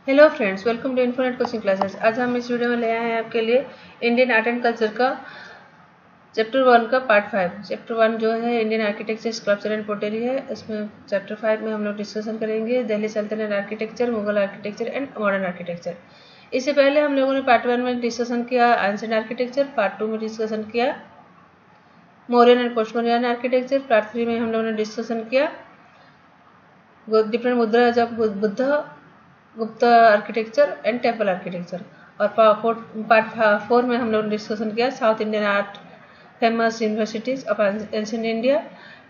Hello friends, welcome to Infonet coaching classes. आज हम इस वीडियो में ले आए हैं आपके लिए इंडियन आर्ट एंड कल्चर का चैप्टर 1 का पार्ट 5। चैप्टर 1 जो है इंडियन आर्किटेक्चर, स्कल्पचर एंड पोटरी है। इसमें चैप्टर 5 में हम लोग डिस्कशन करेंगे दिल्ली सल्तनत architecture, Mughal architecture and modern architecture. इससे पहले हम लोगों ने पार्ट 1 में डिस्कशन किया एंशिएंट आर्किटेक्चर, पार्ट 2 में डिस्कशन किया Mauryan and post Mauryan architecture, part 3 में हम लोगों ने डिस्कशन किया डिफरेंट मुद्रा जब Buddha Gupta architecture and temple architecture. और पार्ट 4 में हम लोग ने डिस्कशन किया south Indian art, famous universities of ancient India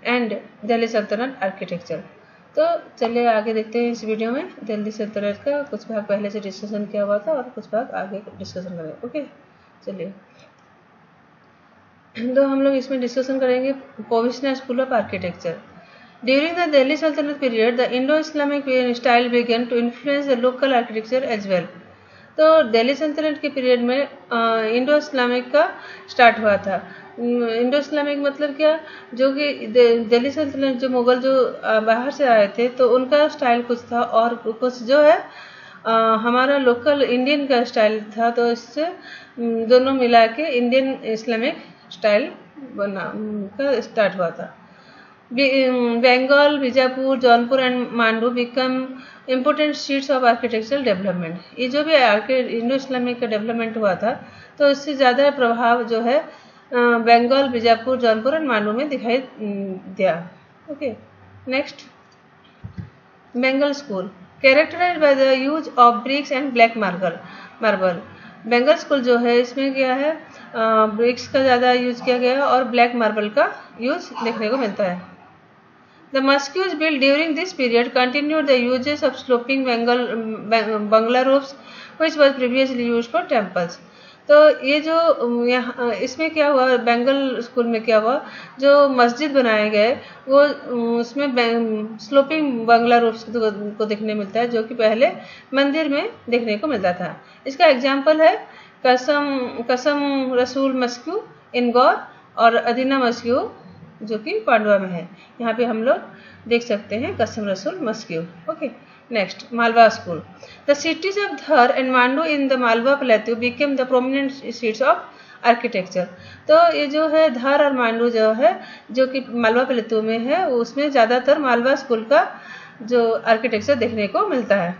and Delhi सल्तनत आर्किटेक्चर। तो चलिए आगे देखते हैं इस वीडियो में। दिल्ली सल्तनत का कुछ भाग पहले से डिस्कशन किया हुआ था और कुछ भाग आगे डिस्कसन करेंगे। ओके, चलिए। तो हम लोग इसमें डिस्कशन करेंगे provisional school of architecture. During the Delhi Sultanate period, the Indo-Islamic style began to influence the local architecture as well. तो दिल्ली सल्तनत के पीरियड में इंडो इस्लामिक का स्टार्ट हुआ था। इंडो इस्लामिक मतलब क्या, जो कि दिल्ली सल्तनत जो मुगल जो बाहर से आए थे तो उनका स्टाइल कुछ था और कुछ जो है हमारा लोकल इंडियन का स्टाइल था। तो इससे दोनों मिला के इंडियन इस्लामिक स्टाइल बना का स्टार्ट हुआ था। Bengal, Bijapur, Jaunpur and Mandu become important seats of architectural development। ये जो भी इंडो इस्लामिक का डेवलपमेंट हुआ था तो इससे ज़्यादा प्रभाव जो है बंगाल, बीजापुर, जौनपुर एंड मांडू में दिखाई दिया। Okay, next, Bengal school characterized by the use of bricks and black marble. Bengal school जो है इसमें क्या है, ब्रिक्स का ज़्यादा यूज किया गया है और ब्लैक मार्बल का यूज देखने को मिलता है। The Muslims built during this period continued the uses of sloping bangla roofs, which was previously used for temples। तो ये जो यहाँ इसमें क्या हुआ, बंगाल स्कूल में क्या हुआ, जो मस्जिद बनाए गए वो उसमें स्लोपिंग बंगला रूफ्स को देखने मिलता है, जो कि पहले मंदिर में देखने को मिलता था। इसका एग्जाम्पल है कसम रसूल मस्क्यू इन गौर और अदीना मस्क्यू जो कि पांडवा में है। यहाँ पे हम लोग देख सकते हैं कसम रसूल mosque. Okay, next, Malwa school. The cities of Dhar and Mandu in the Malwa plateau became the prominent seats of architecture. तो ये जो है धर और मांडू जो है, जो कि मालवा प्लेट्यू में है, उसमें ज़्यादातर मालवा स्कूल का जो आर्किटेक्चर देखने को मिलता है।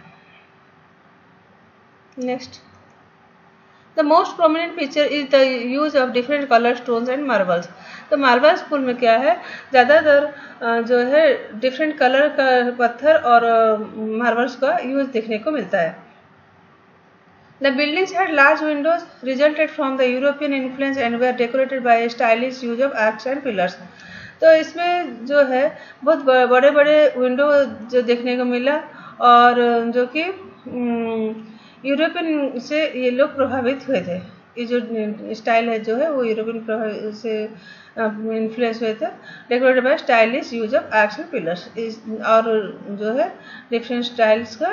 Next, The most prominent feature is the use of different color stones and marbles। तो मालवा स्कूल में क्या है, ज़्यादातर जो है डिफरेंट कलर का पत्थर और मार्बल्स का यूज देखने को मिलता है। The buildings had large windows resulted from the European influence and were decorated by a stylish use of arcs and pillars। तो इसमें जो है बहुत बड़े बड़े विंडो जो देखने को मिला और जो कि यूरोपियन से ये लोग प्रभावित हुए थे। ये जो स्टाइल है जो है वो यूरोपियन से इन्फ्लुएंस हुए थे। Decorated by stylish use of arches and pillars, और जो है डिफरेंट स्टाइल्स का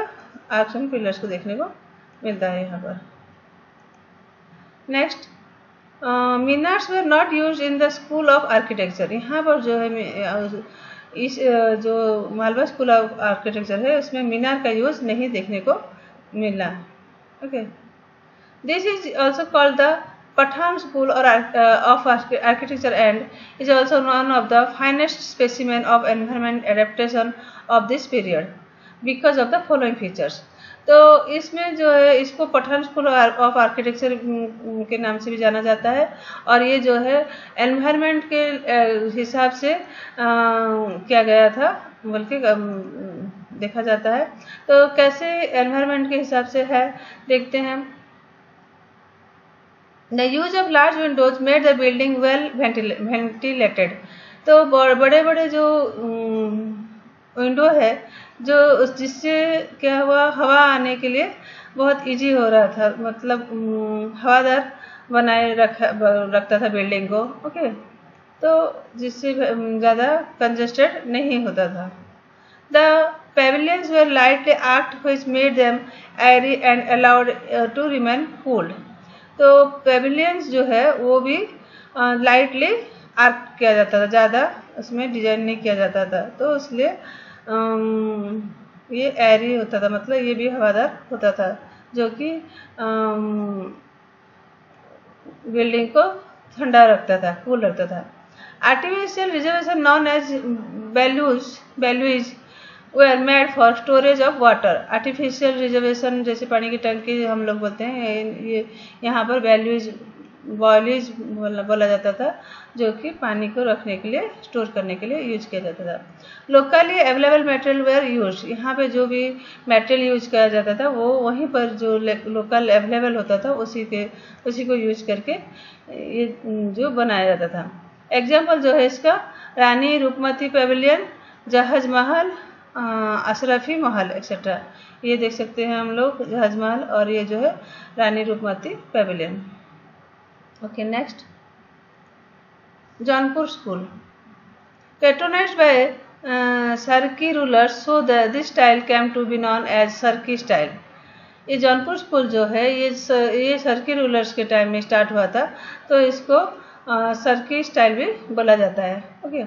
आर्क्स एंड पिलर्स को देखने को मिलता है यहाँ पर। Next, minars were not use in the school of architecture. यहाँ पर जो है इस जो मालवा स्कूल ऑफ आर्किटेक्चर है उसमें मीनार का यूज नहीं देखने को मिला। Okay, this is also called the Pathan School or of Architecture and is also one of the finest specimen of environment adaptation of this period because of the following features। तो इसमें जो है इसको Pathan school of architecture के नाम से भी जाना जाता है और ये जो है एनवायरनमेंट के हिसाब से किया गया था, बल्कि देखा जाता है। तो कैसे एनवायरनमेंट के हिसाब से है देखते हैं। The use of large Windows made the building well ventilated. तो बड़े बड़े जो विंडो है जो जिससे क्या हुआ, हवा आने के लिए बहुत इजी हो रहा था, मतलब हवादार बनाए रखता था बिल्डिंग को। ओके, तो जिससे ज़्यादा कंजस्टेड नहीं होता था। The pavilions were lightly arched which made them airy and allowed to remain cooled। तो pavilions जो है वो भी लाइटली आर्क किया जाता था, ज़्यादा उसमें डिजाइन नहीं किया जाता था, तो इसलिए ये एरी होता था, मतलब ये भी हवादार होता था, जो कि बिल्डिंग को ठंडा रखता था, कूल रखता था। आर्टिफिशियल रिजर्वेशन नॉन एज बैल्यूज were made for storage of water. Artificial reservation जैसे पानी की टंकी हम लोग बोलते हैं, ये यहाँ पर बॉयलीज बोला जाता था, जो कि पानी को रखने के लिए, स्टोर करने के लिए यूज किया जाता था। Locally available material were use, यहाँ पे जो भी मटेरियल यूज किया जाता था वो वहीं पर जो लोकल अवेलेबल होता था उसी को यूज करके ये जो बनाया जाता था। एग्जाम्पल जो है इसका, रानी रूपमती पेविलियन, जहाज महल, अशरफी महल एक्सेट्रा, ये देख सकते हैं हम लोग, जहाज महल और ये जो है Rani Roopmati pavilion. Okay, next, Jaunpur school patronized by Sarki rulers, so this style came to be known as Sarki style। ये जौनपुर स्कूल जो है ये सरकी रूलर्स के टाइम में स्टार्ट हुआ था, तो इसको सरकी स्टाइल भी बोला जाता है। Okay,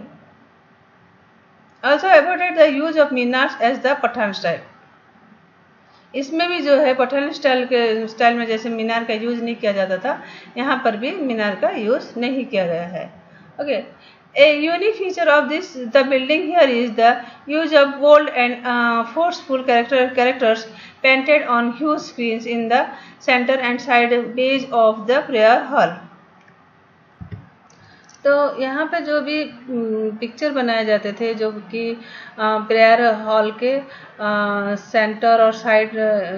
also avoided the use of minars as the Pathan style. इसमें भी जो है पठान स्टाइल में जैसे मीनार का यूज नहीं किया जाता था, यहाँ पर भी मीनार का यूज नहीं किया गया है। Okay, a unique feature of the building here is the use of bold and forceful characters painted on huge screens in the center and side base of the prayer hall। तो यहाँ पे जो भी picture बनाए जाते थे, जो कि प्रेयर हॉल के सेंटर और साइड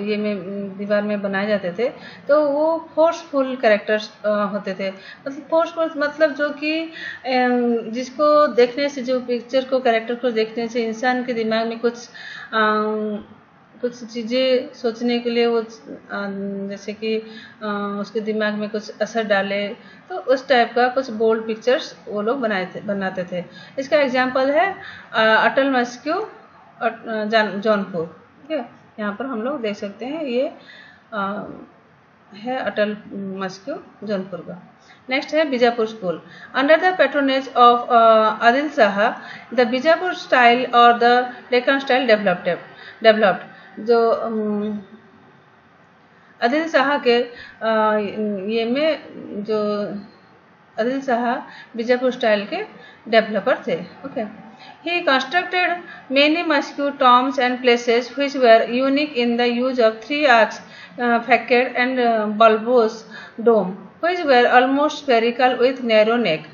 ये में दीवार में बनाए जाते थे, तो वो फोर्सफुल कैरेक्टर्स होते थे। मतलब फोर्सफुल मतलब जो कि जिसको देखने से, जो पिक्चर को, कैरेक्टर को देखने से इंसान के दिमाग में कुछ चीज़ें सोचने के लिए वो जैसे कि उसके दिमाग में कुछ असर डाले, तो उस टाइप का कुछ बोल्ड पिक्चर्स वो लोग बनाते थे। इसका एग्जांपल है अटल मस्क्यू जौनपुर। ठीक है, यहाँ पर हम लोग देख सकते हैं, ये है अटल मस्क्यू जौनपुर का। नेक्स्ट है Bijapur school. Under the patronage of Adil Shah the Bijapur style और द डेक्कन स्टाइल डेवलप्ड। जो आदिल शाह के ये में जो आदिल शाह बीजापुर स्टाइल के डेवलपर थे। Okay, he constructed many mosque tombs and places which were unique in the use of 3 arches, facet and bulbous dome which were almost spherical with narrow neck.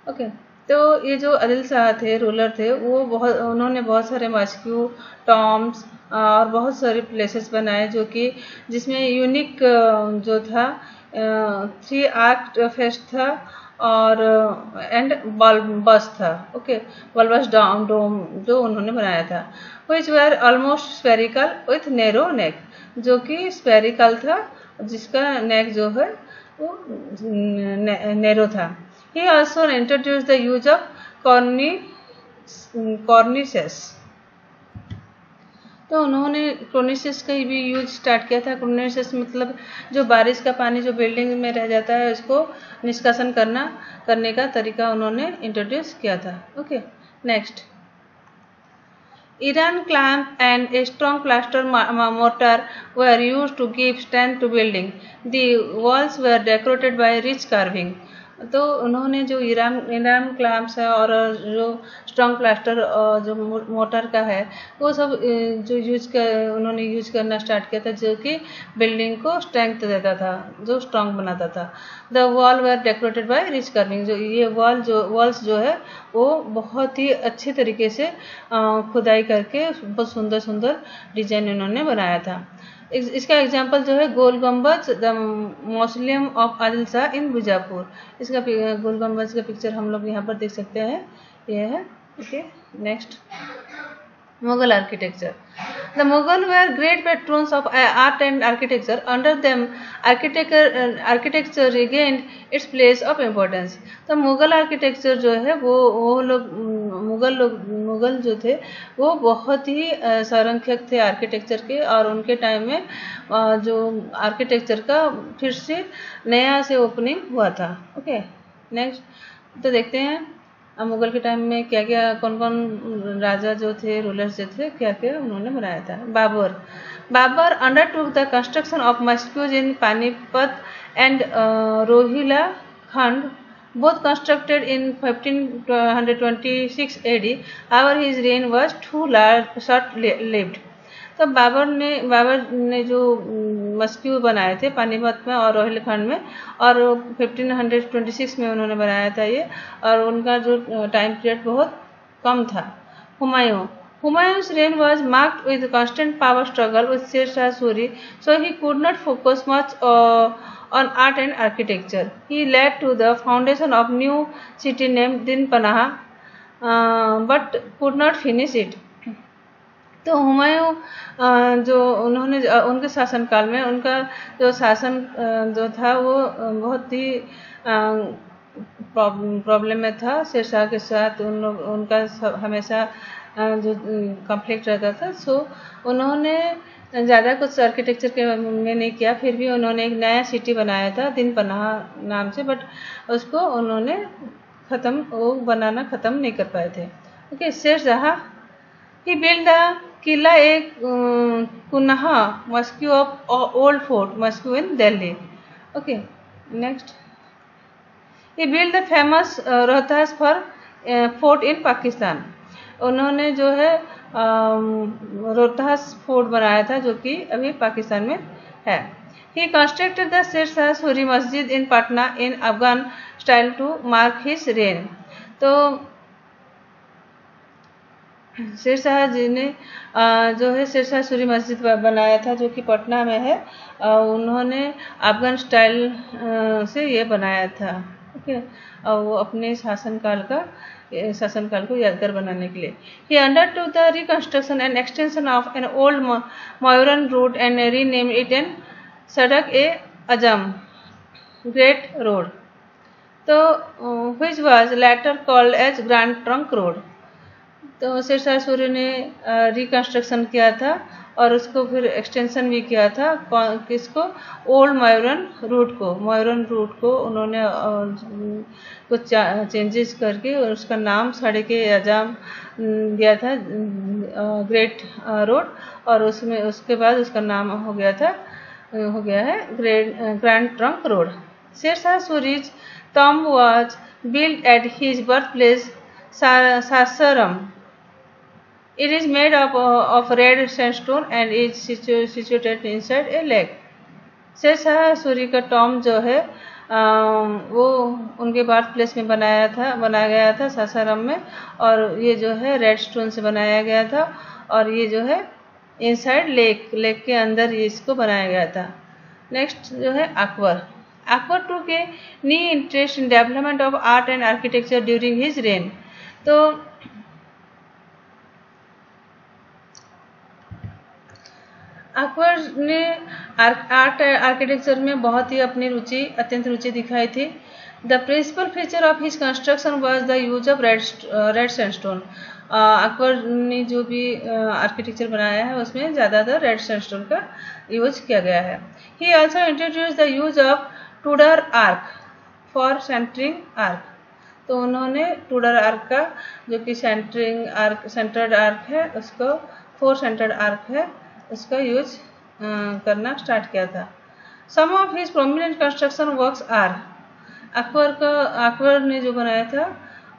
Okay, तो ये जो आदिल शाह थे, रूलर थे, उन्होंने बहुत सारे मस्क्यू टॉम्स और बहुत सारे प्लेसेस बनाए, जो कि जिसमें यूनिक जो था 3 आर्क फेस्ट था और एंड बल्बस था। ओके, बल्बस डोम जो उन्होंने बनाया था, which were almost spherical with narrow neck, जो कि स्फेरिकल था, जिसका नेक जो है वो नैरो था। He also introduced the use of cornices। तो उन्होंने कॉर्निसेस का भी यूज स्टार्ट किया था। कॉर्निसेस मतलब जो बारिश का पानी जो बिल्डिंग में रह जाता है, उसको निष्कासन करने का तरीका उन्होंने इंट्रोड्यूस किया था। Okay, next, Iron clamp and a strong plaster mortar were used to give strength to building. The walls were decorated by rich carving। तो उन्होंने जो इरान क्लैम्प्स है और जो स्ट्रॉन्ग प्लास्टर जो मोटर का है, वो सब जो उन्होंने यूज करना स्टार्ट किया था, जो कि बिल्डिंग को स्ट्रेंथ देता था, जो स्ट्रॉन्ग बनाता था। The wall were decorated by rich carving. जो ये वॉल्स जो है वो बहुत ही अच्छे तरीके से खुदाई करके बहुत सुंदर सुंदर डिजाइन उन्होंने बनाया था। इसका एग्जाम्पल जो है Gol Gumbaz, the mausoleum of Adil Shah in Bijapur. इसका गोल गुंबज का पिक्चर हम लोग यहाँ पर देख सकते हैं, ये है। Okay, next, Mughal architecture। The Mughal were great patrons of art and architecture. Under them, architecture regained its place of importance। तो मुगल आर्किटेक्चर जो है वो लोग मुगल जो थे वो बहुत ही संरक्षक थे आर्किटेक्चर के, और उनके टाइम में जो आर्किटेक्चर का फिर से नया से ओपनिंग हुआ था। ओके, नेक्स्ट, तो देखते हैं मुगल के टाइम में क्या क्या कौन कौन राजा जो थे, रूलर्स जो थे, क्या क्या उन्होंने बनाया था। Babur undertook the construction of mosques in Panipat and Rohilkhand, both constructed in 1526 AD. However, his reign was too short-lived. तो बाबर ने जो मस्क्यू बनाए थे पानीपत में और रोहिलखंड में, और 1526 में उन्होंने बनाया था ये, और उनका जो टाइम पीरियड बहुत कम था। Humayun's reign was marked with constant power struggle with Sher Shah Suri, so he could not focus much on art and architecture. He led to the foundation of new city named Dinpanah, but could not finish it. तो हुमायूं जो उन्होंने उनके शासनकाल में उनका जो शासन जो था वो बहुत ही प्रॉब्लम में था। शेरशाह के साथ उनका हमेशा जो कॉन्फ्लिक्ट रहता था। सो उन्होंने ज़्यादा कुछ आर्किटेक्चर के में नहीं किया, फिर भी उन्होंने एक नया सिटी बनाया था दिनपनाह नाम से, बट उसको उन्होंने बनाना ख़त्म नहीं कर पाए थे। Okay, Sher Shah he build the Qila e Kuhna mosque of old fort mosque in Delhi. Okay, next, he build the famous Rohtas for fort in Pakistan. उन्होंने जो है रोहतास फोर्ट बनाया था जो कि अभी पाकिस्तान में है। ही कंस्ट्रक्टेड द शेर Shah Suri Masjid in Patna in Afghan style to mark his reign. तो शेरशाह जी ने जो है शेर शाह सूरी मस्जिद बनाया था जो कि पटना में है। उन्होंने अफगान स्टाइल से ये बनाया था। ओके, और वो अपने शासनकाल को यादगार बनाने के लिए। He undertook the reconstruction and extension of an old Mauryan route and rename it an Sadak e Azam great road, तो which was later called as grand trunk road. तो शेर शाह सूरी ने रिकंस्ट्रक्शन किया था और उसको फिर एक्सटेंशन भी किया था। किसको? ओल्ड मयूरन रूट को उन्होंने कुछ चेंजेस करके उसका नाम सड़क अजाम दिया था, ग्रेट रोड, और उसमें उसके बाद उसका नाम हो गया है grand trunk road. Sher Shah Suri's tomb was built at his birthplace Sasaram. It is made up of red sandstone and is situated inside a lake. शेर शाह सूरी का टॉम जो है वो उनके बर्थ प्लेस में बनाया गया था सासाराम में, और ये जो है रेड स्टोन से बनाया गया था, और ये जो है इनसाइड लेक के अंदर ये इसको बनाया गया था। नेक्स्ट जो है Akbar took a new interest in development of art and architecture during his reign. तो अकबर ने आर्ट आर्किटेक्चर में बहुत ही अत्यंत रुचि दिखाई थी। The principal feature of his construction was the use of red sandstone. Akbar ने जो भी आर्किटेक्चर बनाया है उसमें ज़्यादातर रेड सैंडस्टोन का यूज किया गया है। He also introduce the use of Tudor arch for centering arch. तो उन्होंने टूडर आर्क का जो कि सेंटर्ड आर्क है उसको 4 सेंटर्ड आर्क है उसका यूज करना स्टार्ट किया था। Some of his prominent construction works are, Akbar ने जो बनाया था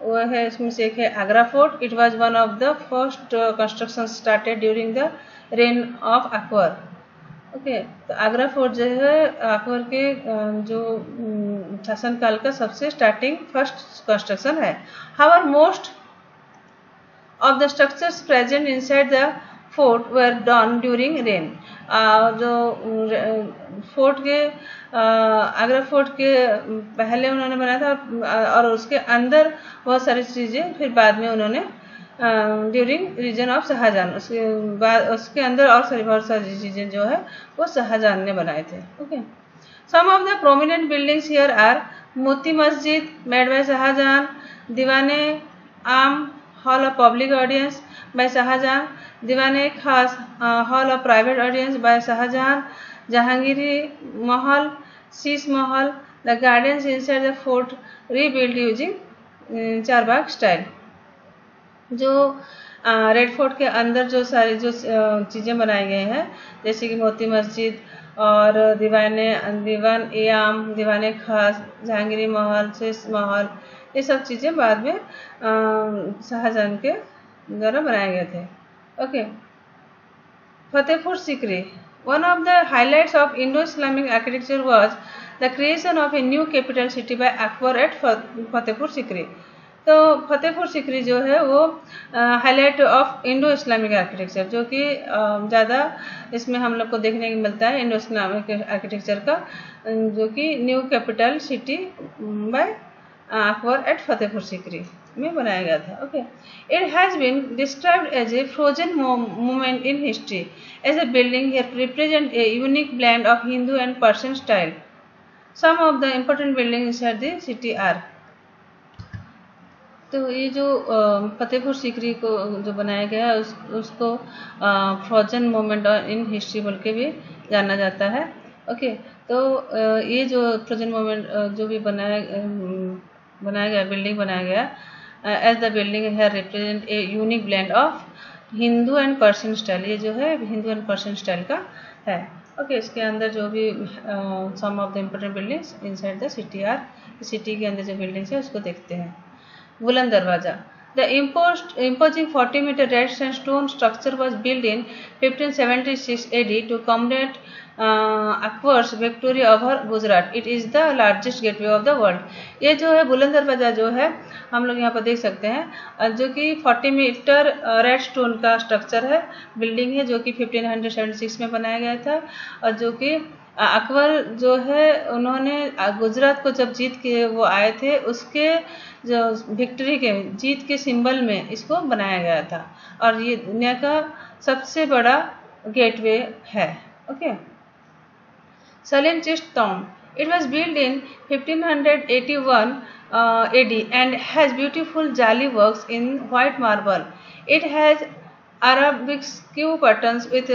वह है, इसमें से एक है Agra fort. It was one of the first construction started during the rain of Akbar. Okay, तो आगरा फोर्ट जो है अकबर के जो शासनकाल का सबसे फर्स्ट कंस्ट्रक्शन है। However most of the structures present inside the fort were done during rain. जो फोर्ट के आगरा फोर्ट के पहले उन्होंने बनाया था और उसके अंदर बहुत सारी चीज़ें फिर बाद में उन्होंने ड्यूरिंग रीजन ऑफ शाहजहां, उसके अंदर और बहुत सारी चीज़ें जो है वो शाहजहां ने बनाए थे। Okay, some of the prominent buildings here are Moti Masjid made by Shah Jahan, Diwane Aam hall of public audience by Shah Jahan, Diwane Khas hall of private audience by Shah Jahan, Jahangiri Mahal, Sheesh Mahal, the gardens inside the fort rebuild using Charbagh style. जो रेड फोर्ट के अंदर जो सारी जो चीज़ें बनाई गई हैं, जैसे कि मोती मस्जिद और दीवान ए आम, दीवान खास, जहांगीरी महल, शीश महल, ये सब चीज़ें बाद में शाहजहां के द्वारा बनाए गए थे। Okay. Fatehpur Sikri. One of the highlights of Indo-Islamic architecture was the creation of a new capital city by Akbar at Fatehpur Sikri. तो फतेहपुर सीकरी जो है वो highlight of Indo Islamic architecture, जो कि ज़्यादा इसमें हम लोग को देखने को मिलता है इंडो इस्लामिक आर्किटेक्चर का, जो कि new capital city by Akbar at Fatehpur Sikri में बनाया गया था। Okay. It has been described as a frozen moment in history as a building here represent a unique blend of Hindu and Persian style. Some of the important building inside the city are. तो ये जो फतेहपुर सीकरी को जो बनाया गया है उसको frozen moment in history बोल के भी जाना जाता है। ओके। तो ये जो फ्रोजन मोमेंट जो भी बनाया गया बिल्डिंग बनाया गया एज द बिल्डिंग है represent a unique blend of Hindu and Persian style. ये जो है हिंदू एंड पर्शियन स्टाइल का है। ओके। इसके अंदर जो भी some of the important buildings inside the city are, city के अंदर जो बिल्डिंग्स है उसको देखते हैं। बुलंद दरवाजा। The imposing 40-meter red sandstone structure was built in 1576 AD to commemorate Akbar's victory over Gujarat. It is the largest gateway of the world. ये जो है बुलंद दरवाजा जो है हम लोग यहाँ पर देख सकते हैं, जो कि 40 मीटर रेड स्टोन का स्ट्रक्चर है, बिल्डिंग है, जो कि 1576 में बनाया गया था, और जो कि अकबर जो है उन्होंने गुजरात को जब जीत के वो आए थे उसके जो विक्ट्री के जीत के सिंबल में इसको बनाया गया था, और ये दुनिया का सबसे बड़ा गेटवे है। Okay. Salim Chisht Tom. It was built in 1581 AD and has beautiful jali works in white marble. It has Arabesque patterns with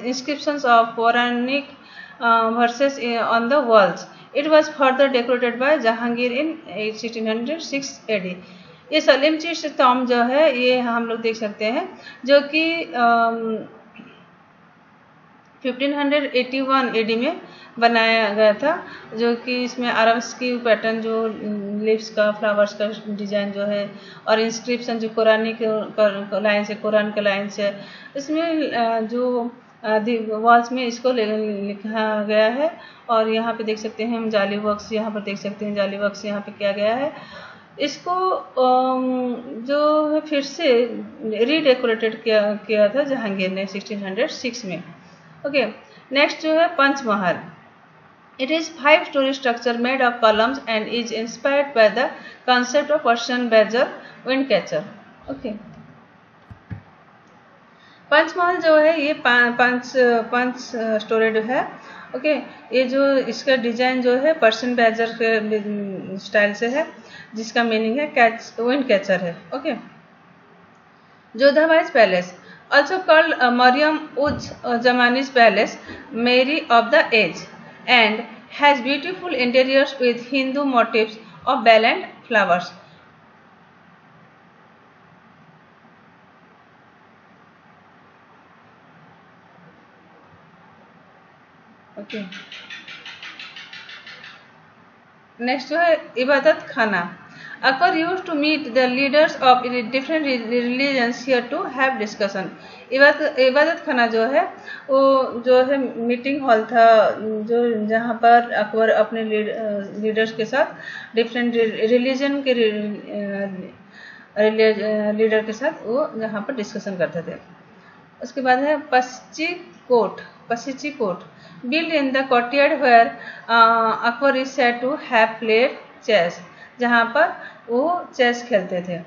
inscriptions of Quranic verses on the walls. It was further decorated by Jahangir in 1606 AD. ये Salim Chisht Tom जो है ये हम लोग देख सकते हैं, जो कि 1581 AD में बनाया गया था, जो कि इसमें अरब्सकी पैटर्न जो लीव्स का फ्लावर्स का डिजाइन जो है और इंस्क्रिप्शन जो कुरानिक लाइन से कुरान का लाइन से इसमें जो वॉल्स में इसको लिखा गया है। और यहाँ पे देख सकते हैं हम जाली वर्क्स, यहाँ पर देख सकते हैं जाली वर्क्स यहाँ पे किया गया है। इसको जो है फिर से रीडेकोरेटेड किया था जहांगीर ने 1606 में। ओके। नेक्स्ट जो है Panchmahal. It is 5-story structure made of columns and is inspired by the concept of Persian badger wind catcher. Okay. Panchmahal जो है ये पांच स्टोरेड है। ओके। ये जो इसका डिजाइन जो है पर्शियन बैजर के स्टाइल से है, जिसका मीनिंग है विंड कैचर है। Okay. Jodhabai's palace, also called Mariam Uz Zamani's palace, Mary of the Age, and has beautiful interiors with Hindu motifs of bell and flowers. Okay. Next जो है इबादत खाना। Akbar used to meet the leaders of different religions here to have discussion. इबादत खाना जो है वो जो है मीटिंग हॉल था, जो जहाँ पर अकबर अपने लीडर्स के साथ डिफरेंट रिलीजन के लीडर के साथ वो जहाँ पर डिस्कशन करते थे। उसके बाद है पसीची coat, built in the courtyard where Akbar is said to have played chess, जहाँ पर वो चेस खेलते थे।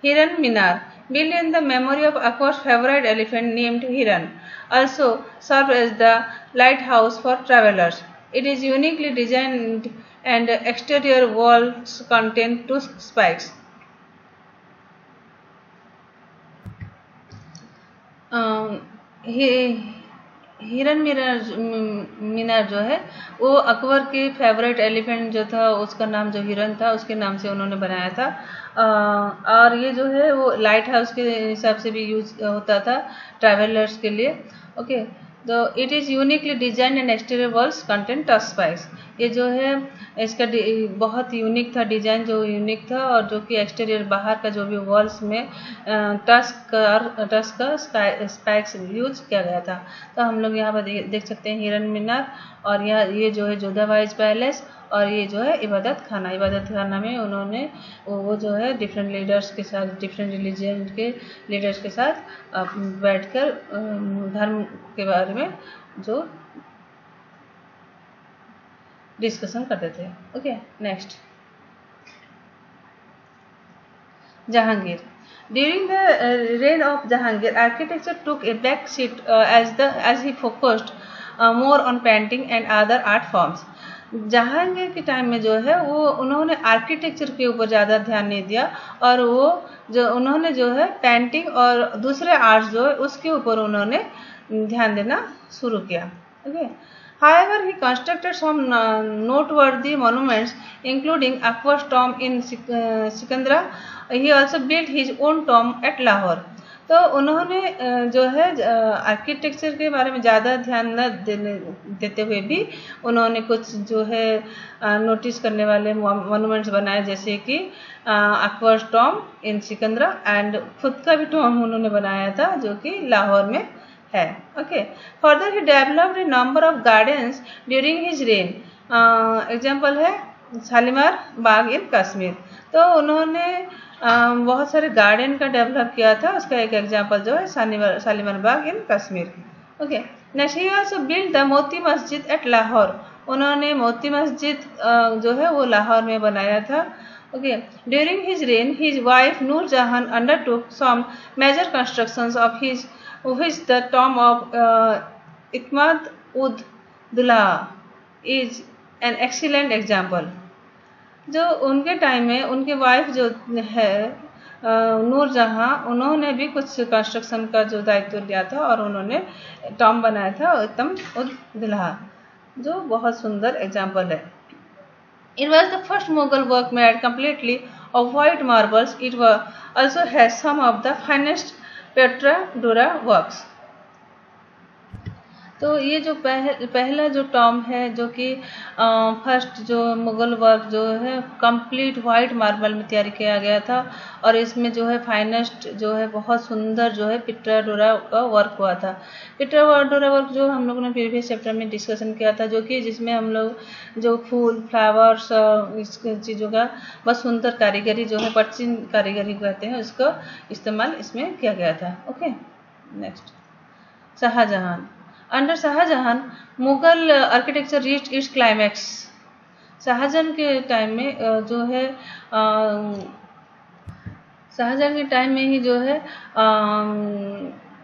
हिरन मीनार, built in the memory of Akbar's favorite elephant named Hiran, also served as the lighthouse for travelers. It is uniquely designed and exterior walls contain 2 spikes. हिरन मीनार जो है वो अकबर की फेवरेट एलिफेंट जो था उसका नाम जो हिरन था उसके नाम से उन्होंने बनाया था। और ये जो है वो लाइट हाउस के हिसाब से भी यूज होता था ट्रैवलर्स के लिए। ओके, तो it is uniquely design and exterior walls content tusk spikes. ये जो है इसका बहुत यूनिक था, डिजाइन जो यूनिक था, और जो कि एक्सटीरियर बाहर का जो भी वॉल्स में टस्क का स्पाइक्स यूज किया गया था। तो हम लोग यहाँ पर देख सकते हैं हिरन मीनार, और ये जो है जोधाबाईज पैलेस, और ये जो है इबादत खाना में उन्होंने वो जो है डिफरेंट लीडर्स के साथ, डिफरेंट रिलीजन के लीडर्स के साथ बैठकर धर्म के बारे में जो डिस्कशन करते थे। Okay, next Jahangir. During the reign of Jahangir, architecture took a back seat as he focused more on painting and other art forms. Jahangir के टाइम में जो है वो उन्होंने आर्किटेक्चर के ऊपर ज़्यादा ध्यान नहीं दिया, और वो जो उन्होंने जो है पेंटिंग और दूसरे आर्ट्स जो है उसके ऊपर उन्होंने ध्यान देना शुरू किया। Okay, However, he constructed some noteworthy monuments, including Akbar's tomb in Sikandra. He also built his own tomb at Lahore. तो उन्होंने जो है आर्किटेक्चर के बारे में ज़्यादा ध्यान न देते हुए भी उन्होंने कुछ जो है नोटिस करने वाले मोनूमेंट्स बनाए, जैसे कि Akbar tomb in Sikandra, and खुद का भी टॉम्ब उन्होंने बनाया था जो कि लाहौर में है। Okay, further he developed A number of gardens during his rain. Example है शालीमार बाग इन कश्मीर। तो उन्होंने बहुत सारे गार्डन का डेवलप किया था, उसका एक एग्जाम्पल जो है Shalimar Bagh in Kashmir. Okay, next he also build the Moti Masjid eight Lahore. उन्होंने मोती मस्जिद जो है वो लाहौर में बनाया था। Okay, during his reign his wife Nur Jahan undertook some major constructions of his which the tomb of Ikmad ud Dulha is an excellent example। जो उनके time में उनके वाइफ जो है नूरजहां, उन्होंने भी कुछ कंस्ट्रक्शन का जो दायित्व लिया था और उन्होंने टॉम्ब बनाया था इक्मद उद दुल्हा, जो बहुत सुंदर एग्जाम्पल है। It was the first Mughal work made completely of white marbles. It also has some of the finest Petra डोरा वर्क्स। तो ये जो पहला जो टॉम्ब है जो कि फर्स्ट जो मुगल वर्क जो है कंप्लीट वाइट मार्बल में तैयार किया गया था, और इसमें जो है फाइनेस्ट जो है बहुत सुंदर जो है पिट्रा डोरा का वर्क हुआ था। पिट्रा डोरा वर्क जो हम लोगों ने प्रीवियस चैप्टर में डिस्कशन किया था, जो कि जिसमें हम लोग जो फूल फ्लावर्स इस चीज़ों का बहुत सुंदर कारीगरी जो है पश्चिम कारीगरी कहते हैं, उसका इस्तेमाल इसमें किया गया था। Okay, next Shah Jahan. Under Shah Jahan Mughal architecture reached its climax. Shah Jahan के टाइम में जो है शाहजहां के टाइम में ही जो है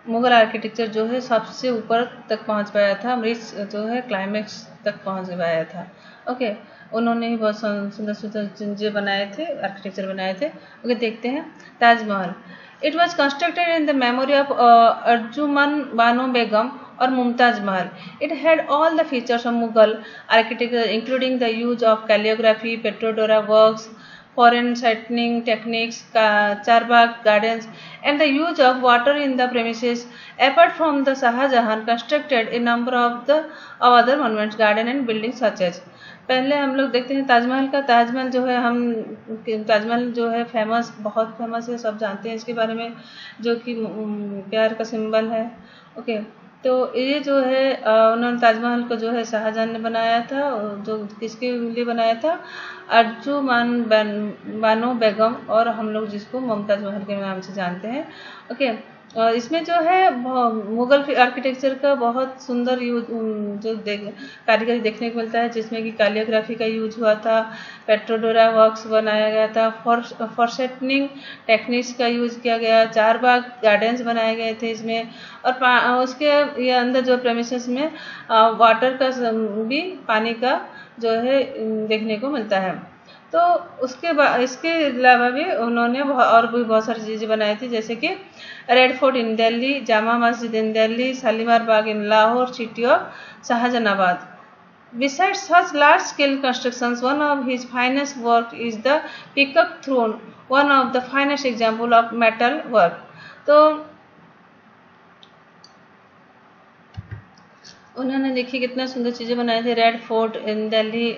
मुगल आर्किटेक्चर जो है सबसे ऊपर तक पहुंच पाया था, रीच जो है क्लाइमैक्स तक पहुंच पाया था। ओके, उन्होंने ही बहुत सुंदर सुंदर चीज़ें बनाए थे, आर्किटेक्चर बनाए थे। ओके, देखते हैं Taj Mahal. It was constructed in the memory of Arjuman Bano Begum or Mumtaz Mahal. It had all the features of Mughal architecture, including the use of calligraphy, petrodora works, foreign sightseeing techniques, charbagh gardens, and the use of water in the premises. Apart from the Shahjahan constructed a number of other monuments, garden and buildings such as। पहले हम लोग देखते हैं ताजमहल का। ताजमहल जो है ताजमहल जो है फेमस, बहुत फेमस है, सब जानते हैं इसके बारे में, जो कि प्यार का सिंबल है। ओके, तो ये जो है उन्होंने ताजमहल को जो है शाहजहां ने बनाया था, जो किसके लिए बनाया था, अर्जुमान बानो बेगम, और हम लोग जिसको मुमताज महल के नाम से जानते हैं। ओके, इसमें जो है मुगल आर्किटेक्चर का बहुत सुंदर यूज जो कारीगरी देखने को मिलता है, जिसमें कि कैलियोग्राफी का यूज हुआ था, पेट्रोडोरा वर्क्स बनाया गया था, फॉरसेटनिंग टेक्निक्स का यूज किया गया, चारबाग गार्डन्स बनाए गए थे इसमें, और उसके ये अंदर जो प्रेमिसेस में वाटर का भी, पानी का जो है देखने को मिलता है। तो इसके अलावा भी उन्होंने और भी बहुत सारी चीज़ें बनाई थी, जैसे कि red fort in Delhi, Jama Masjid in Delhi, Shalimar Bagh in Lahore, city of Shahjahanabad. Besides such large-scale constructions, one of his finest work is the Peacock Throne, one of the finest example of metal work. तो उन्होंने देखिए कितना सुंदर चीज़ें बनाई थी. Red fort in Delhi,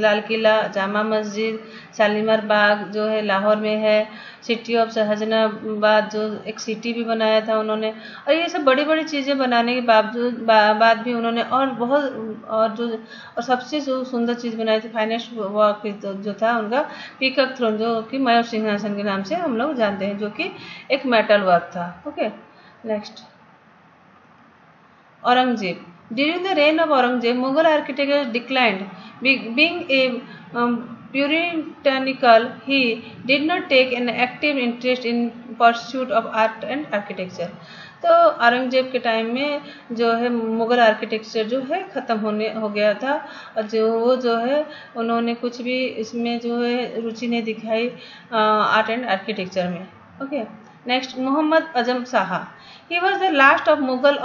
Lal Qila, Jama Masjid, Shalimar बाग जो है लाहौर में है, सिटी ऑफ शाहजहानाबाद जो एक सिटी भी बनाया था उन्होंने. और ये सब बड़ी बड़ी चीज़ें बनाने के बाद भी उन्होंने और सबसे जो सुंदर चीज़ बनाई थी, फाइनेस्ट वर्क जो था उनका पीकॉक थ्रोन, जो कि मयूर सिंहासन के नाम से हम लोग जानते हैं, जो कि एक मेटल वर्क था. Okay, next Aurangzeb. During the reign of Aurangzeb, Mughal architecture declined. Being a puritanical, he did not take an active interest in pursuit of art and architecture. तो औरंगजेब के टाइम में जो है मुग़ल आर्किटेक्चर जो है ख़त्म हो गया था, और जो है उन्होंने कुछ भी इसमें जो है रुचि नहीं दिखाई आर्ट एंड आर्किटेक्चर में. ओके, नेक्स्ट मोहम्मद अजम Shah. He was the last of Mughal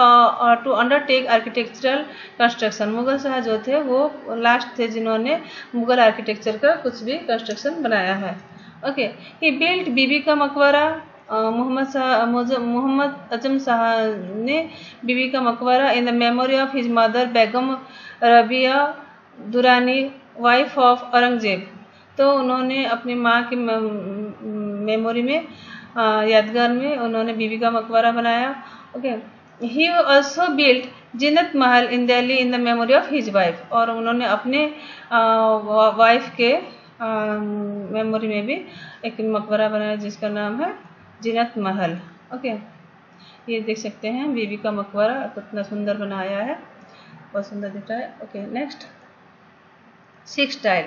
to undertake architectural construction. Mughal Shah जो थे वो लास्ट थे जिन्होंने मुग़ल आर्किटेक्चर का कुछ भी कंस्ट्रक्शन बनाया है. ओके, he built बीबी का मकबरा. मोहम्मद अजम शाह ने Bibi ka Maqbara in the memory of his mother Begum Rabia Durani, wife of Aurangzeb. तो उन्होंने अपनी माँ की मेमोरी में यादगार में उन्होंने बीबी का मकबरा बनाया. Okay, he also built Zeenat Mahal in Delhi in the memory of his wife. और उन्होंने अपने वाइफ के मेमोरी में भी एक मकबरा बनाया जिसका नाम है जीनत महल. ओके, ये देख सकते हैं बीबी का मकबरा कितना सुंदर बनाया है, बहुत सुंदर दिख रहा है. Okay, next Sikh style.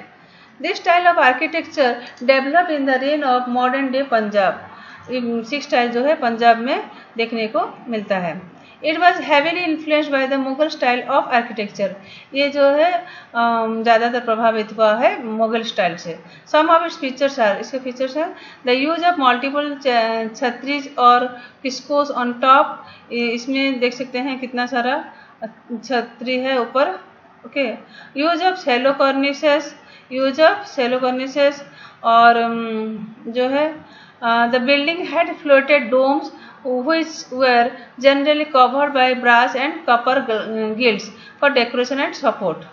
This style of architecture developed in the rain of modern day Punjab. Sikh style जो है पंजाब में देखने को मिलता है. It was heavily influenced by the Mughal style of architecture. ये जो है ज़्यादातर प्रभावित हुआ है मुगल स्टाइल से. सम ऑफ इट्स फीचर्स आर, इसके फीचर्स हैं द यूज ऑफ मल्टीपल छत्रीज और किस्कोस ऑन टॉप. इसमें देख सकते हैं कितना सारा छतरी है ऊपर. ओके, यूज ऑफ सेलो कॉर्निसेस और जो है the building had floated domes which were generally covered by brass and copper gills for decoration and support.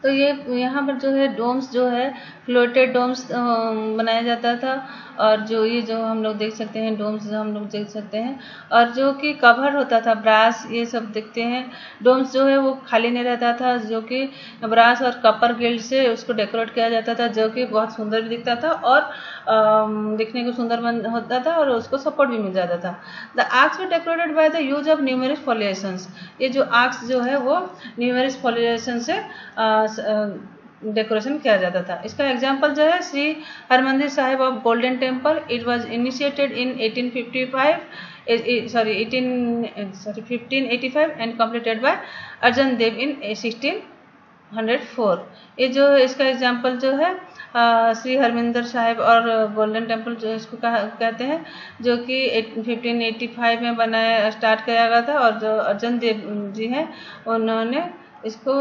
तो ये यहाँ पर जो है डोम्स जो है फ्लोटेड डोम्स बनाया जाता था, और जो ये जो हम लोग देख सकते हैं डोम्स जो हम लोग देख सकते हैं, और जो कि कवर होता था ब्रास, ये सब देखते हैं. डोम्स जो है वो खाली नहीं रहता था, जो कि ब्रास और कपर गिल्ड से उसको डेकोरेट किया जाता था, जो कि बहुत सुंदर भी दिखता था और दिखने को सुंदर होता था और उसको सपोर्ट भी मिल जाता था. The arches were decorated by the use of numerous foliations. ये जो आर्क्स जो है वो न्यूमेरस फॉलिएशन से डेकोरेशन किया जाता था. इसका एग्जाम्पल जो है Shri Harmandir Sahib of golden temple. It was initiated in 1585 and completed by Arjan Dev in 1604. ये जो है इसका एग्जाम्पल जो है श्री हरमिंदर साहिब और गोल्डन टेम्पल जो इसको कहते हैं, जो कि 1585 में बनाया स्टार्ट किया गया था, और जो अर्जन देव जी हैं उन्होंने इसको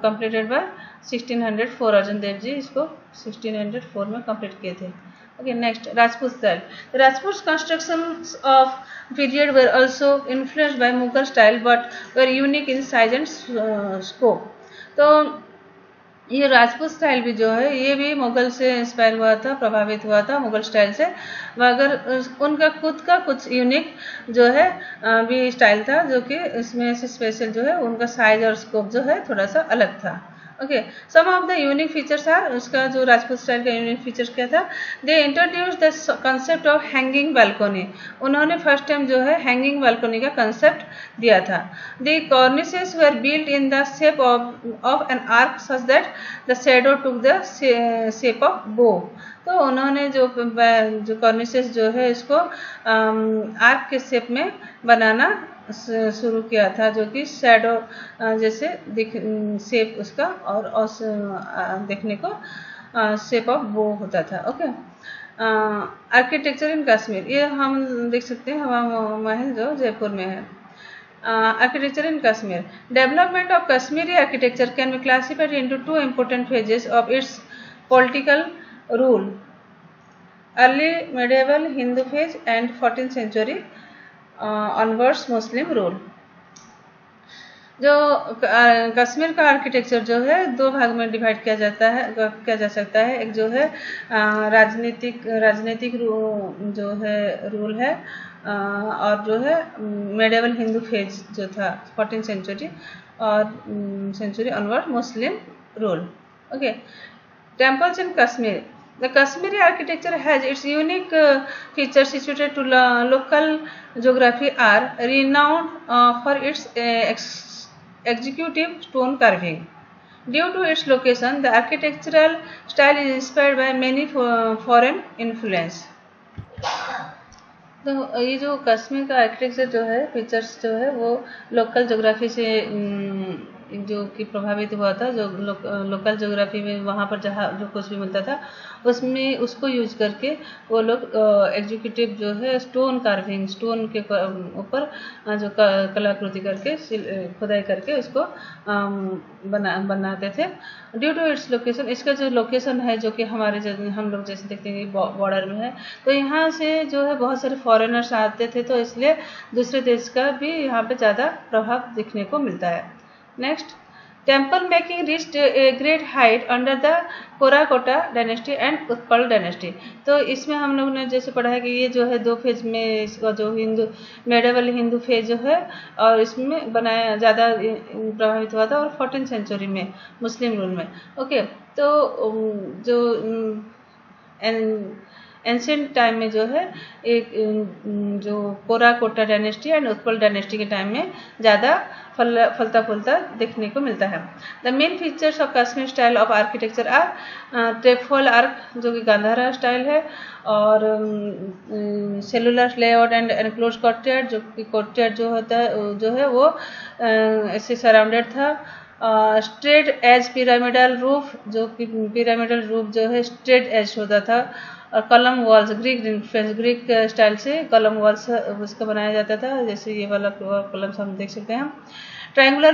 कंप्लीटेड बाय 1604. अर्जन देव जी इसको 1604 में कंप्लीट किए थे. Okay, next Rajput style. Rajput constructions of period were also influenced by Mughal style but were unique in size and scope. तो ये राजपूत स्टाइल भी जो है ये भी मुगल से इंस्पायर हुआ था, प्रभावित हुआ था मुगल स्टाइल से, मगर उनका खुद का कुछ यूनिक जो है भी स्टाइल था, जो कि इसमें से स्पेशल जो है उनका साइज और स्कोप जो है थोड़ा सा अलग था. Okay, some of the unique features are, उसका जो राजपूत स्टाइल का यूनिक फीचर्स क्या था, they introduce the concept of hanging balcony. उन्होंने फर्स्ट टाइम जो है हैंगिंग बालकोनी का कंसेप्ट दिया था. The cornices were built in the shape of an arch such that the shadow took the shape of bow. तो उन्होंने जो कॉर्निसेस जो है इसको आर्क के शेप में बनाना शुरू किया था, जो कि शैडो जैसे शेप उसका और देखने को शेप ऑफ बो होता था। ओके, आर्किटेक्चर इन कश्मीर, ये हम देख सकते हैं हवा महल जो जयपुर में है। Architecture in Kashmir, development of Kashmiri architecture can be classified into two important phases of its political rule, early medieval Hindu phase and 14th century onwards Muslim rule. जो कश्मीर का आर्किटेक्चर जो है दो भाग में डिवाइड किया जा सकता है। एक जो है राजनीतिक जो है रूल है, और जो है मेडिएवल हिंदू फेज जो था 14th century और century onward Muslim rule. Okay, temples in Kashmir, the Kashmiri architecture has its unique features situated to local geography are renowned for its executive stone carving. Due to its location, the architectural style is inspired by many foreign influence. तो ये जो कश्मीर का architecture जो है features जो है वो local geography से जो कि प्रभावित हुआ था। जो लोकल ज्योग्राफी में वहाँ पर जहाँ जो कुछ भी मिलता था उसमें उसको यूज करके वो लोग एग्जीक्यूटिव जो है स्टोन कार्विंग, स्टोन के ऊपर जो कलाकृति करके खुदाई करके उसको बनाते थे। ड्यू टू इट्स लोकेशन, इसका जो लोकेशन है जो कि हमारे हम लोग जैसे देखते हैं बॉर्डर में है, तो यहाँ से जो है बहुत सारे फॉरेनर्स आते थे, तो इसलिए दूसरे देश का भी यहाँ पे ज़्यादा प्रभाव दिखने को मिलता है। Next, temple making reached a great height under the Karkota dynasty and Utpal dynasty. तो इसमें हम लोग ने जैसे पढ़ा है कि ये जो है दो फेज में इसका जो मेडिएवल हिंदू फेज जो है और इसमें बनाया ज़्यादा प्रभावित हुआ था, और 14th century में मुस्लिम रूल में। ओके, तो जो एंशिएंट टाइम में जो है एक जो Karkota dynasty and Utpal dynasty के टाइम में ज़्यादा फलता फूलता देखने को मिलता है। The main features of Kashmir style of architecture are trefoil arch जो कि गांधारा स्टाइल है, और cellular layout and enclose courtyard जो कि कोर्टयार्ड जो होता है जो है वो ऐसे सराउंडेड था। स्ट्रेट एज पिरामिडल रूफ जो कि पिरामिडल रूफ जो है स्ट्रेट एज होता था, और कलम वॉल्स ग्रीक स्टाइल से कलम वॉल्स उसका बनाया जाता था, जैसे ये वाला कलम्स हम देख सकते हैं। ट्रायंगुलर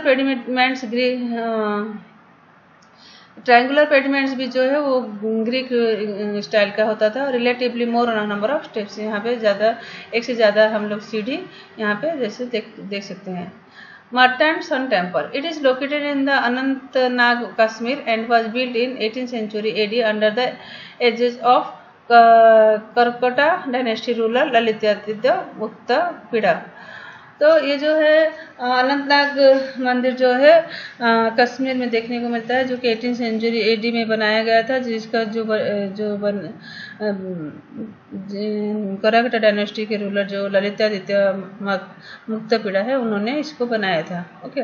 पेडिमेंट्स भी जो है वो ग्रीक स्टाइल का होता था। Relatively more number of steps, यहाँ पे ज़्यादा एक से ज़्यादा हम लोग सीढ़ी यहाँ पे जैसे देख सकते हैं। Merchant Sun Temple. It is located in the Anantnag, Kashmir, and was built in 18th century AD under the aegis of Karkota dynasty ruler Lalitaditya Muktapida. तो ये जो है अनंतनाग मंदिर जो है कश्मीर में देखने को मिलता है, जो कि 18th century AD में बनाया गया था, जिसका करकोटा डायनेस्टी के रूलर जो ललितादित्य मुक्तपीड़ा है उन्होंने इसको बनाया था। Okay,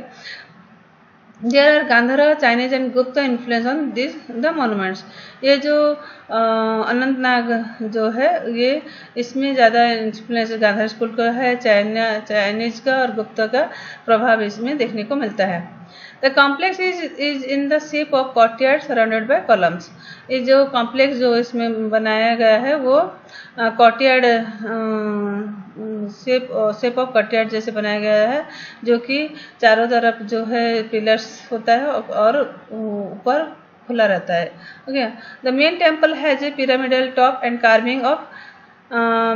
there are Gandhara Chinese and Gupta influence on this the monuments. ये जो अनंतनाग जो है ये इसमें ज़्यादा इन्फ्लुएंस गांधारा स्कूल का है, चाइनीज का और गुप्ता का प्रभाव इसमें देखने को मिलता है। The complex is in the shape of courtyard surrounded by columns. ये जो कॉम्प्लेक्स जो इसमें बनाया गया है वो कोर्टयार्ड शेप ऑफ कोर्टयार्ड जैसे बनाया गया है, जो कि चारों तरफ जो है पिलर्स होता है और ऊपर खुला रहता है। Okay, the main temple has a pyramidal top and carving of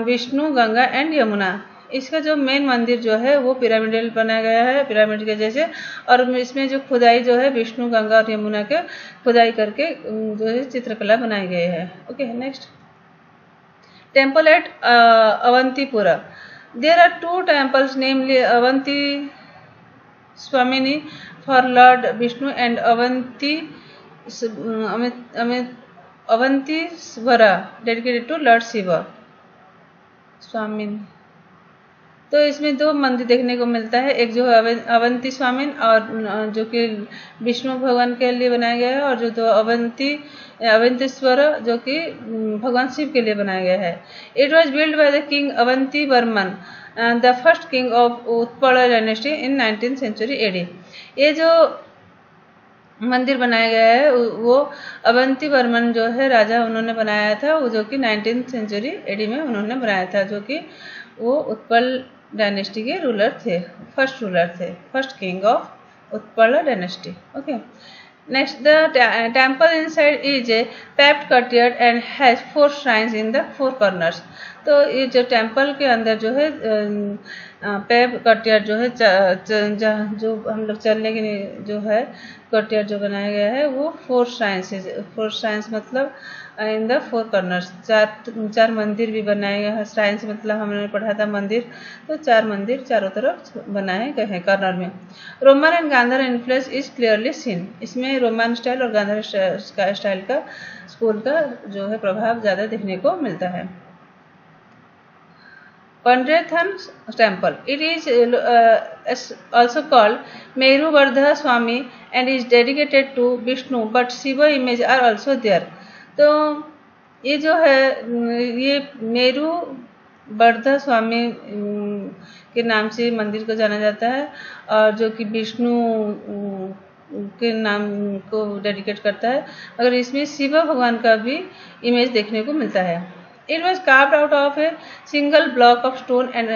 Vishnu, Ganga and Yamuna. इसका जो मेन मंदिर जो है वो पिरामिडल बनाया गया है, पिरामिड के जैसे, और इसमें जो खुदाई जो है विष्णु, गंगा और यमुना के खुदाई करके जो है चित्रकला बनाई गई है। Okay, next, temple at Avantipura. There are 2 temples namely Avanti Swamini for lord Vishnu and Avantishwara dedicated to lord Shiva Swamin. तो इसमें 2 मंदिर देखने को मिलता है, एक जो है अवंती स्वामिन और जो कि विष्णु भगवान के लिए बनाया गया है, और जो 2 अवंतीश्वर जो कि भगवान शिव के लिए बनाया गया है। It was build by the king Avanti Varman the first king of Utpal dynasty in 19th century AD. ये जो मंदिर बनाया गया है वो अवंती वर्मन जो है राजा उन्होंने बनाया था, वो जो कि 19th सेंचुरी एडी में उन्होंने बनाया था, जो कि वो उत्पल डायनेस्टी के रूलर थे, first king of Utpal dynasty. Okay, next the temple inside is a paved courtyard and has 4 shrines in the 4 corners। तो ये जो टेम्पल के अंदर जो है पेव कटियार जो है जो हम लोग चलने के लिए जो है कटियार जो बनाया गया है वो 4 श्राइन्स मतलब इन द 4 कॉर्नर्स, चार मंदिर भी बनाए गए हैं। श्राइन्स मतलब हमने पढ़ा था मंदिर, तो 4 मंदिर चारों तरफ बनाए गए हैं कॉर्नर में। Roman and Gandhara influence is clearly seen. इसमें रोमन स्टाइल और गांधार स्टाइल का स्कूल का जो है प्रभाव ज़्यादा देखने को मिलता है। Pandrethan temple. It is also called Meru Vardha Swami and is dedicated to Vishnu, but Shiva images are also there। तो ये जो है ये मेरू वर्धा स्वामी के नाम से मंदिर को जाना जाता है और जो कि विष्णु के नाम को डेडिकेट करता है, मगर इसमें शिव भगवान का भी इमेज देखने को मिलता है। It was carved out of a single block of stone and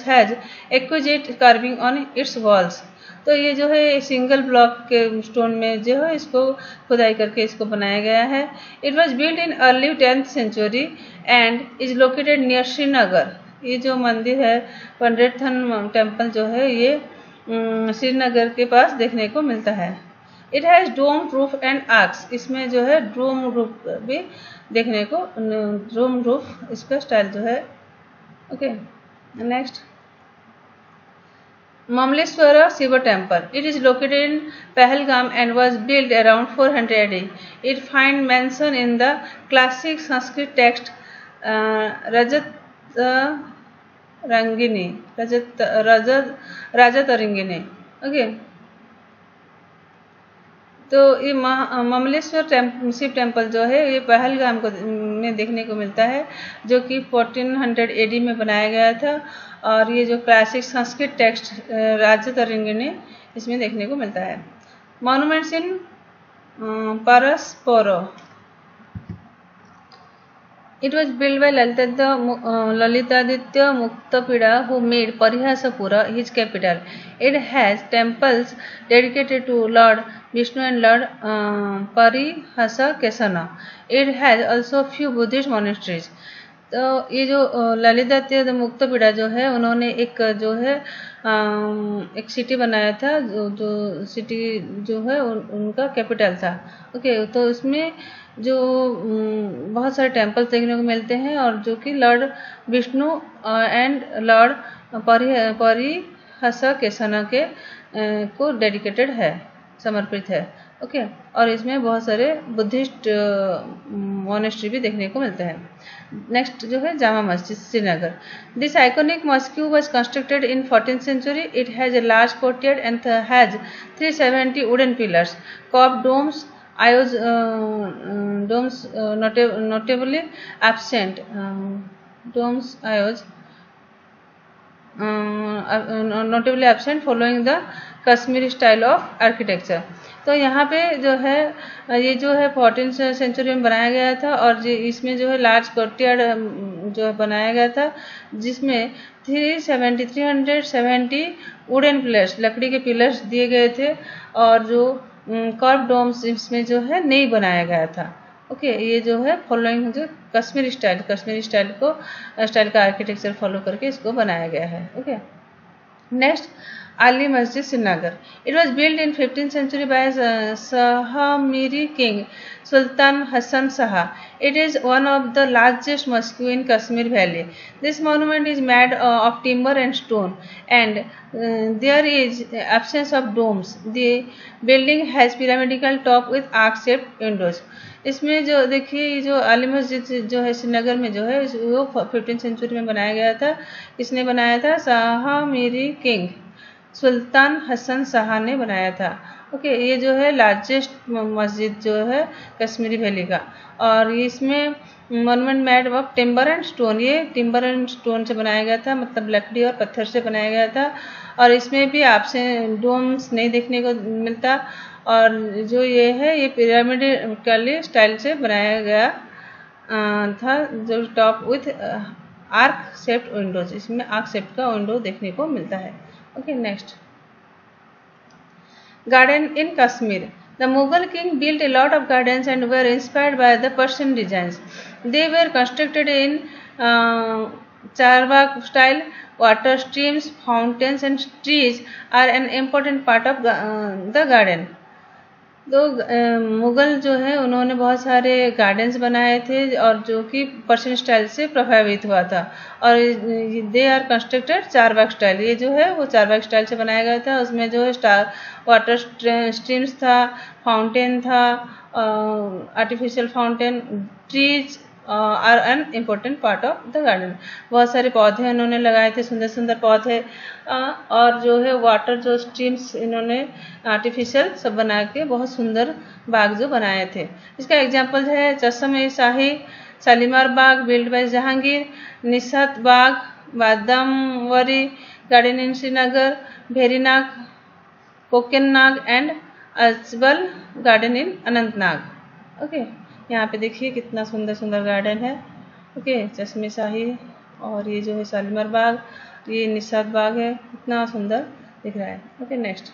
has exquisite carving on its walls। तो ये जो है सिंगल ब्लॉक के स्टोन में जो है इसको खुदाई करके इसको बनाया गया है। It was built in early 10th century and is located near Srinagar. ये जो मंदिर है पंड्रेथन टेम्पल जो है ये श्रीनगर के पास देखने को मिलता है। It has dome roof and arcs। इसमें जो है डोम रूफ भी देखने को, डोम रूफ इसका स्टाइल जो है। Okay, next Mamleshwara Shiva temple। It is located in Pahalgam and was built around 400 AD। It finds mention in the classic Sanskrit text Rajataringini। Okay, तो ये ममलेश्वर शिव टेम्पल जो है ये पहलगाम को में देखने को मिलता है, जो कि 1400 एडी में बनाया गया था और ये जो क्लासिक संस्कृत टेक्स्ट राजतरंगिणी इसमें देखने को मिलता है। Monuments in Parihaspora. It was built by Lalitaditya Muktapida, who made Parihasapura his capital। It has temples dedicated to Lord Vishnu and Lord Parihasakesana। It has also few Buddhist monasteries। तो ये जो ललितादित्य मुक्तपीड़ा जो है उन्होंने एक जो है एक सिटी बनाया था, जो सिटी जो है उनका कैपिटल था। ओके, तो इसमें जो बहुत सारे टेम्पल्स देखने को मिलते हैं और जो कि लॉर्ड विष्णु एंड लॉर्ड परिहसकेशना के को डेडिकेटेड है, समर्पित है। ओके, और इसमें बहुत सारे बुद्धिस्ट मोनेस्ट्री भी देखने को मिलते हैं। नेक्स्ट जो है Jama Masjid Srinagar. This iconic mosque was constructed in 14th century. It has a large courtyard and has 370 wooden pillars, curved domes, आयोज domes notably absent, domes आयोज notably absent following the Kashmiri style of architecture. तो यहाँ पे जो है ये जो है 14th सेंचुरी में बनाया गया था और इसमें जो है लार्ज कोर्टयार्ड जो है बनाया गया था, जिसमें 370 वुडन पिलर्स, लकड़ी के पिलर्स दिए गए थे और जो कर्व डोम्स इसमें जो है नहीं बनाया गया था। ओके, ये जो है फॉलोइंग जो कश्मीरी स्टाइल का आर्किटेक्चर फॉलो करके इसको बनाया गया है। Okay, next Ali Masjid Srinagar। It was built in 15th century by Sahamiri king Sultan Hassan Shah। It is one of the largest mosques in Kashmir Valley। This monument is made of timber and stone and there is absence of domes। The building has pyramidal top with arc-shaped windows। इसमें जो देखिए जो आली मस्जिद जो है श्रीनगर में जो है वो 15th सेंचुरी में बनाया गया था। इसने बनाया था शाहमीरी किंग सुल्तान हसन शाह ने बनाया था। ओके, ये जो है लार्जेस्ट मस्जिद जो है कश्मीरी वैली का, और इसमें monument made of timber and stone, ये टिम्बर एंड स्टोन से बनाया गया था, मतलब लकड़ी और पत्थर से बनाया गया था। और इसमें भी आपसे डोम्स नहीं देखने को मिलता, और जो ये है ये पिरामिडल स्टाइल से बनाया गया था, जो top width arc shaped Windows, इसमें आर्क शेप्ड का विंडो देखने को मिलता है। Okay, next, garden in Kashmir. The Mughal king built a lot of gardens and were inspired by the Persian designs. They were constructed in Charbagh style. Water, streams, fountains and trees are an important part of the garden. तो मुग़ल जो है उन्होंने बहुत सारे gardens बनाए थे, और जो कि पर्शियन स्टाइल से प्रभावित हुआ था, और they are constructed Charbagh style, ये जो है वो चारबाग स्टाइल से बनाया गया था। उसमें जो है वाटर स्ट्रीम्स था, फाउंटेन था, artificial fountain, trees are an important part of the garden. बहुत सारे पौधे उन्होंने लगाए थे, सुंदर सुंदर पौधे, और जो है वाटर जो स्ट्रीम्स इन्होंने आर्टिफिशियल सब बना के बहुत सुंदर बाग जो बनाए थे। इसका एग्जांपल है Chashme e Shahi, Shalimar Bagh build by Jahangir, Nishat Bagh, Badamwari garden in Srinagar, Verinag, Kokernag and Achabal garden in Anantnag. Okay, यहाँ पे देखिए कितना सुंदर सुंदर गार्डन है। ओके, चश्मे शाही, और ये जो है शालीमार बाग, ये निशात बाग है, कितना सुंदर दिख रहा है। Okay, next,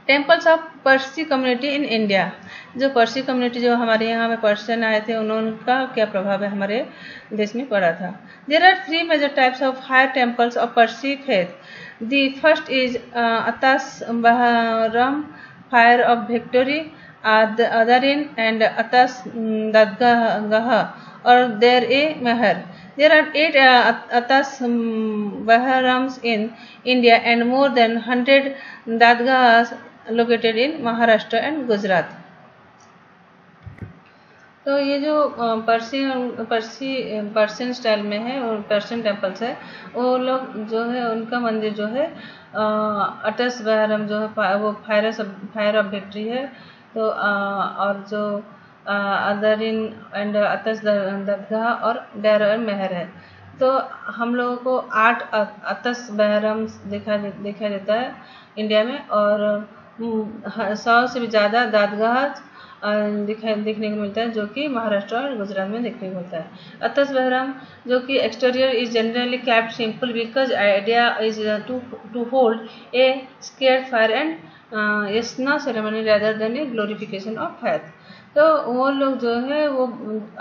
temples of pursed community in India. जो पर्सी कम्युनिटी जो हमारे यहाँ में पर्शियन आए थे, उनका क्या प्रभाव है हमारे देश में पड़ा था। There are 3 major types of higher temples of Parsi faith. The first is Atash Behram fire of victory, the other in and Atas Dadgah, or there a Meher. There are 8 Atas Baharams in India and more than 100 Dadgahs located in Maharashtra and Gujarat. तो ये जो Persian style में है और Persian temples है, वो लोग जो है उनका मंदिर जो है अटस बहरम जो है वो फायर ऑफ विक्ट्री है। तो और जो अदरिन एंड अतस दरगाह और डेर मेहर है। तो हम लोगों को 8 अतस बहरम देखा जाता है इंडिया में, और 100 से भी ज़्यादा दादगाह देखने को मिलता है, जो कि महाराष्ट्र और गुजरात में देखने को मिलता है। अतस बहरम जो कि exterior is generally capped simple because idea is to hold a sacred fire and Yasna ceremony rather than a glorification of faith. तो वो लोग जो है वो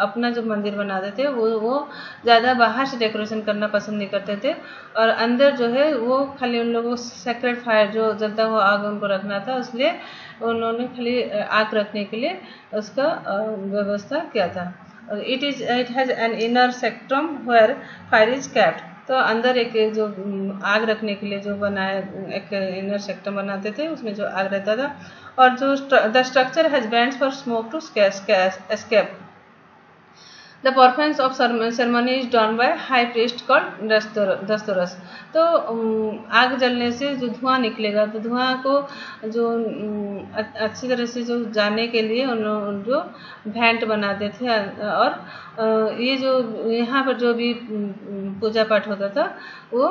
अपना जो मंदिर बनाते थे वो ज़्यादा बाहर से डेकोरेशन करना पसंद नहीं करते थे, और अंदर जो है वो खाली उन लोगों को सेक्रेड फायर जो जलता हुआ आग उनको रखना था, इसलिए उन्होंने खाली आग रखने के लिए उसका व्यवस्था किया था। It has an inner sanctum where fire is kept. तो अंदर एक जो आग रखने के लिए जो बनाया एक इनर सेक्टर बनाते थे, उसमें जो आग रहता था, और जो the structure has vents for smoke to escape. The performance of ceremony is done by high priest called dasturs. तो आग जलने से जो धुआं निकलेगा, तो धुआं को जो अच्छी तरह से जो जाने के लिए उन जो भेंट बनाते थे, और ये जो यहाँ पर जो भी पूजा पाठ होता था वो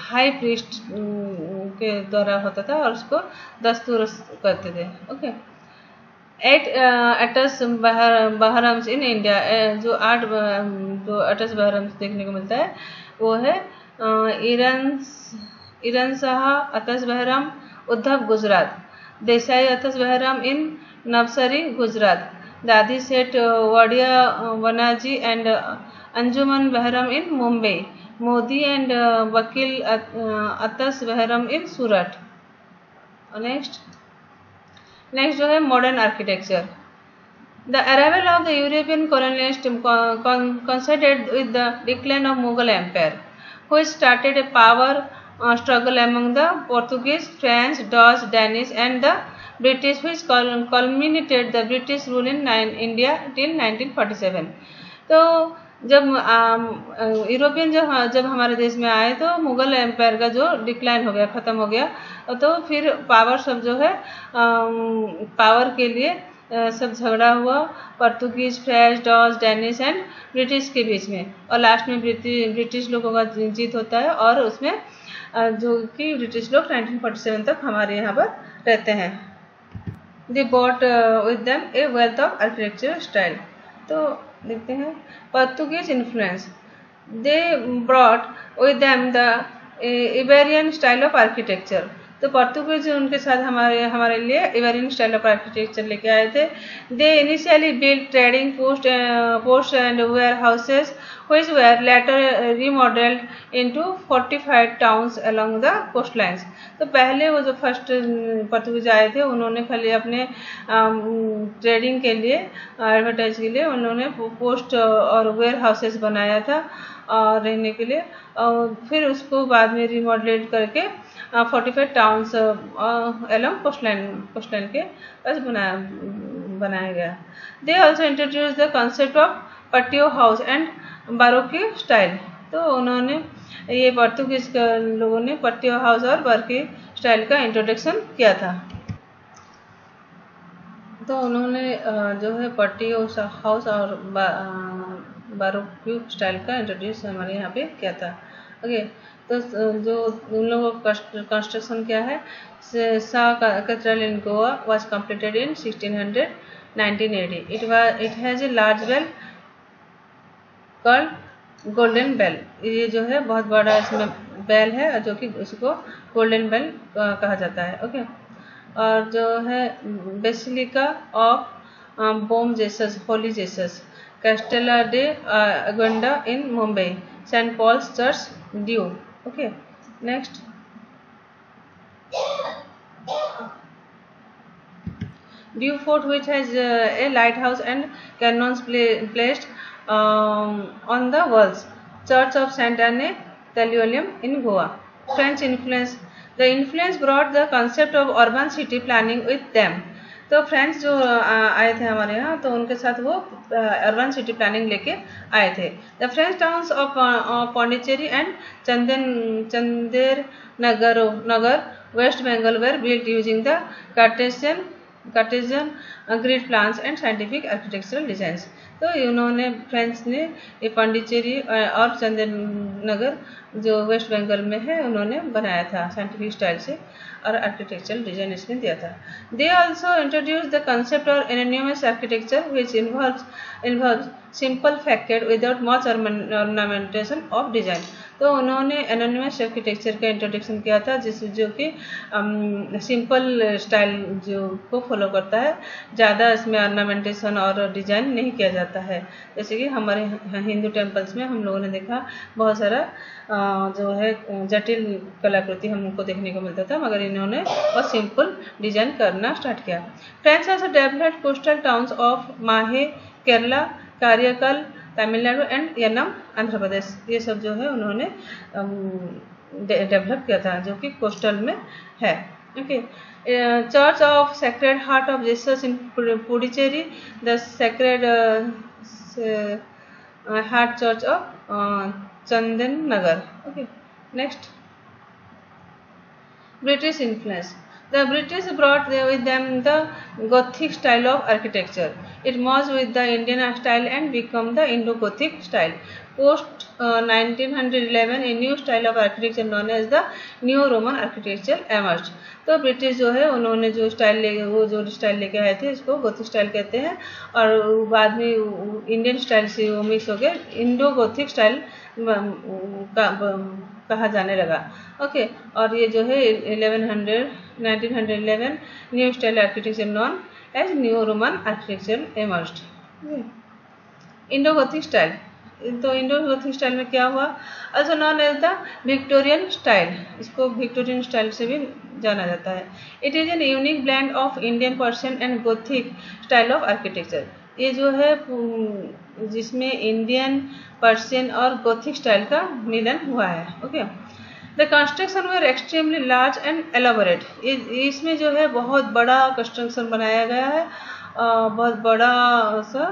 हाई प्रीस्ट के द्वारा होता था, और उसको दस्तूरस करते थे। Okay, 8 Atash Behrams in India. जो 8 जो अटस बहरम्स देखने को मिलता है वो है Iran Shah Atash Behram, Udvada Gujarat, Desai Atash Behram in Navsari Gujarat, Dadi Seth Wadia Vanaji and Anjuman Behram in Mumbai, Modi and Vakil Atash Behram in Surat. Next जो है modern architecture. The arrival of the European colonialists coincided with the decline of Mughal Empire, which started a power struggle among the Portuguese, French, Dutch, Danish and the British, which culminated the British rule in India till 1947. तो जब European जब हमारे देश में आए तो Mughal empire का जो डिक्लाइन हो गया, ख़त्म हो गया, तो फिर पावर सब जो है पावर के लिए सब झगड़ा हुआ Portuguese, French, Dutch, Danish and British के बीच में, और लास्ट में ब्रिटिश लोगों का जीत होता है, और उसमें जो कि ब्रिटिश लोग 1947 तक हमारे यहाँ पर रहते हैं। They bought with them A wealth of architecture style. तो देखते हैं Portuguese influence. They brought with them the Iberian style of architecture. तो पोर्तुगीज उनके साथ हमारे लिए इबेरियन स्टाइल ऑफ आर्किटेक्चर लेके आए थे। They initially build trading post and warehouses which were later remodeled into fortified towns along the coastlines। तो पहले वो जो फर्स्ट पोर्तुगीज आए थे उन्होंने खाली अपने ट्रेडिंग के लिए, एडवर्टाइज के लिए उन्होंने पोस्ट और वेयर हाउसेस बनाया था और रहने के लिए, और फिर उसको बाद में रिमॉडलेट करके 45 टाउन्स एलॉन्ग कोस्टलाइन के पास बनाया गया। They also introduce the concept of patio house and baroque style. तो उन्होंने ये पोर्तुगीज लोगों ने पटियो हाउस और बारोकी स्टाइल का इंट्रोडक्शन किया था। तो उन्होंने जो है पटियो हाउस और बारोकी स्टाइल का इंट्रोड्यूस हमारे यहाँ पे किया था। ओके, तो जो उन लोगों का कंस्ट्रक्शन क्या है, Se cathedral in Goa was completed in 1980। It has a large bell called Golden Bell. ये जो है बहुत बड़ा इसमें बेल है जो कि उसको गोल्डन बेल कहा जाता है। ओके, और जो है basilica of Bom Jesus, holy Jesus, Castella de Aguada in Mumbai, saint Paul's church Diu. Okay, next Diu fort which has a lighthouse and cannons placed on the walls, Church of Saint Anne Thelonium in Goa. French influence. The influence brought the concept of urban city planning with them. तो French जो आए थे हमारे यहाँ, तो उनके साथ वो अर्बन सिटी प्लानिंग लेके आए थे। The French towns of Pondicherry and Chandernagore West Bengal were built using the Cartesian grid plans and scientific architectural designs. तो उन्होंने फ्रेंच ने ये पांडिचेरी और चंदेर नगर जो वेस्ट बंगाल में है उन्होंने बनाया था साइंटिफिक स्टाइल से, और आर्किटेक्चरल डिजाइन इसमें दिया था। They also introduce the concept और anonymous architecture which involves simple facade without much ornamentation of design. तो उन्होंने एनोनिमस आर्किटेक्चर का इंट्रोडक्शन किया था जो कि सिंपल स्टाइल जो को फॉलो करता है, ज़्यादा इसमें ऑर्नामेंटेशन और डिजाइन नहीं किया जाता है। जैसे कि हमारे हिंदू टेम्पल्स में हम लोगों ने देखा बहुत सारा जो है जटिल कलाकृति हमको देखने को मिलता था, मगर इन्होंने बहुत सिंपल डिजाइन करना स्टार्ट किया। French also developed coastal towns of माहे केरला, कारियाकल तमिलनाडु एंड यन्नम आंध्र प्रदेश। ये सब जो है उन्होंने डेवलप किया था जो कि कोस्टल में है। Okay, church of sacred heart of Jesus in Puducherry, the sacred heart church of Chandan Nagar. Okay, next British influence. The British brought with them the Gothic style of architecture. It merged with the Indian style and became the Indo-Gothic style. Post 1911, a new style of architecture known as the Neo-Roman architecture emerged. तो British जो है उन्होंने जो style लेके आए थे इसको Gothic style कहते हैं, और बाद में इंडियन स्टाइल से वो मिक्स हो गए इंडो गोथिक स्टाइल कहा जाने लगा। ओके, और ये जो है 1911 new style architecture known as new Roman architecture emerged. Indo Gothic style. तो इंडो गोथिक स्टाइल में क्या हुआ, also known as the Victorian style, इसको विक्टोरियन स्टाइल से भी जाना जाता है। It is an unique blend of Indian Persian and Gothic style of architecture. ये जो है जिसमें इंडियन, पर्शियन और गोथिक स्टाइल का मिलन हुआ है। Okay, the construction were extremely large and elaborate. इसमें जो है बहुत बड़ा कंस्ट्रक्शन बनाया गया है, बहुत बड़ा सा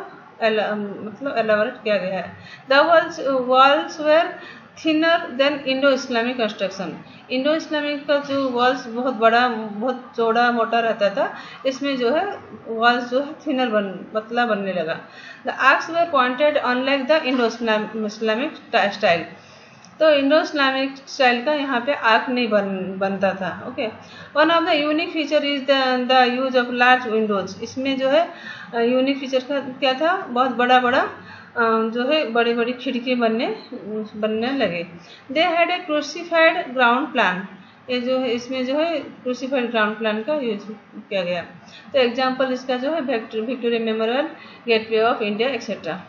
मतलब एलाबोरेट किया गया है। The walls were thinner than Indo Islamic construction. Indo Islamic का जो वॉल्स बहुत बड़ा, बहुत चौड़ा मोटा रहता था, इसमें जो है वॉल्स जो है थिनर पतला बनने लगा। The arches were pointed unlike the Indo Islamic style. तो इंडो इस्लामिक स्टाइल का यहाँ पे आर्क नहीं बनता था। Okay, one of the unique feature is the use of large windows. इसमें जो है यूनिक फीचर का क्या था, बहुत बड़ा बड़ा जो है बड़ी बड़ी खिड़की बनने लगे। They had a crucified ground plan. ये जो है इसमें जो है क्रूसिफाइड ग्राउंड प्लान का यूज किया गया। तो एग्जांपल इसका जो है Victoria memorial, gateway of India etcetera.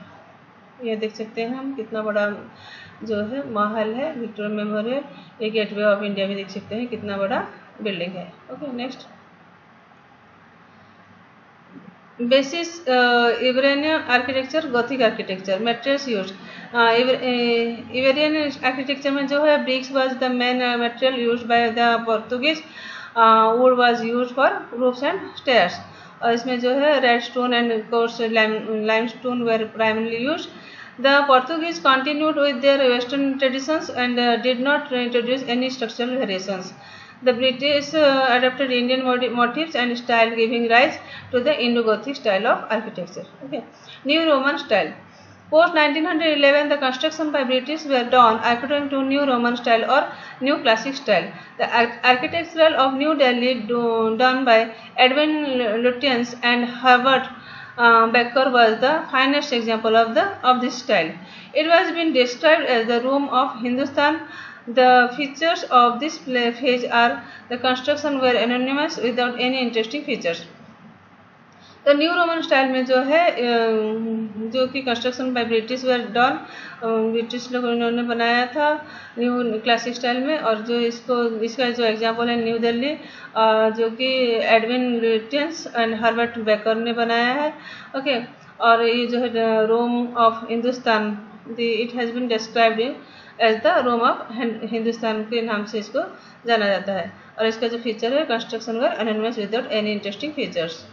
ये देख सकते हैं हम कितना बड़ा जो है महल है विक्टोरिया मेमोरियल, ये गेटवे ऑफ इंडिया भी देख सकते हैं कितना बड़ा बिल्डिंग है। Okay, next basis Iberian architecture, Gothic architecture. Materials use, Iberian architecture में जो है bricks was the main material use by the Portuguese, wood was use for roofs and stairs. और इसमें जो है red stone and coarse limestone were primarily use. The Portuguese continued with their Western traditions and did not introduce any structural variations. The British adopted Indian motifs and style, giving rise to the Indo-Gothic style of architecture. Okay, New Roman style. Post 1911, the construction by British were done according to New Roman style or New Classic style. The architectural of New Delhi done by Edwin Lutyens and Herbert Becker was the finest example of this style. It was been described as the Rome of Hindustan. The features of this phase are the construction were anonymous without any interesting features. तो new Roman style में जो है जो कि construction by British were done, British लोग इन्होंने बनाया था न्यू क्लासिक स्टाइल में। और जो इसका जो एग्जांपल है न्यू दिल्ली, जो कि Edwin Lutyens and Herbert Baker ने बनाया है। ओके, और ये जो है Rome of Hindustan, it has been described as the Rome of Hindustan के नाम से इसको जाना जाता है। और इसका जो फीचर है construction were anonymous without any interesting features,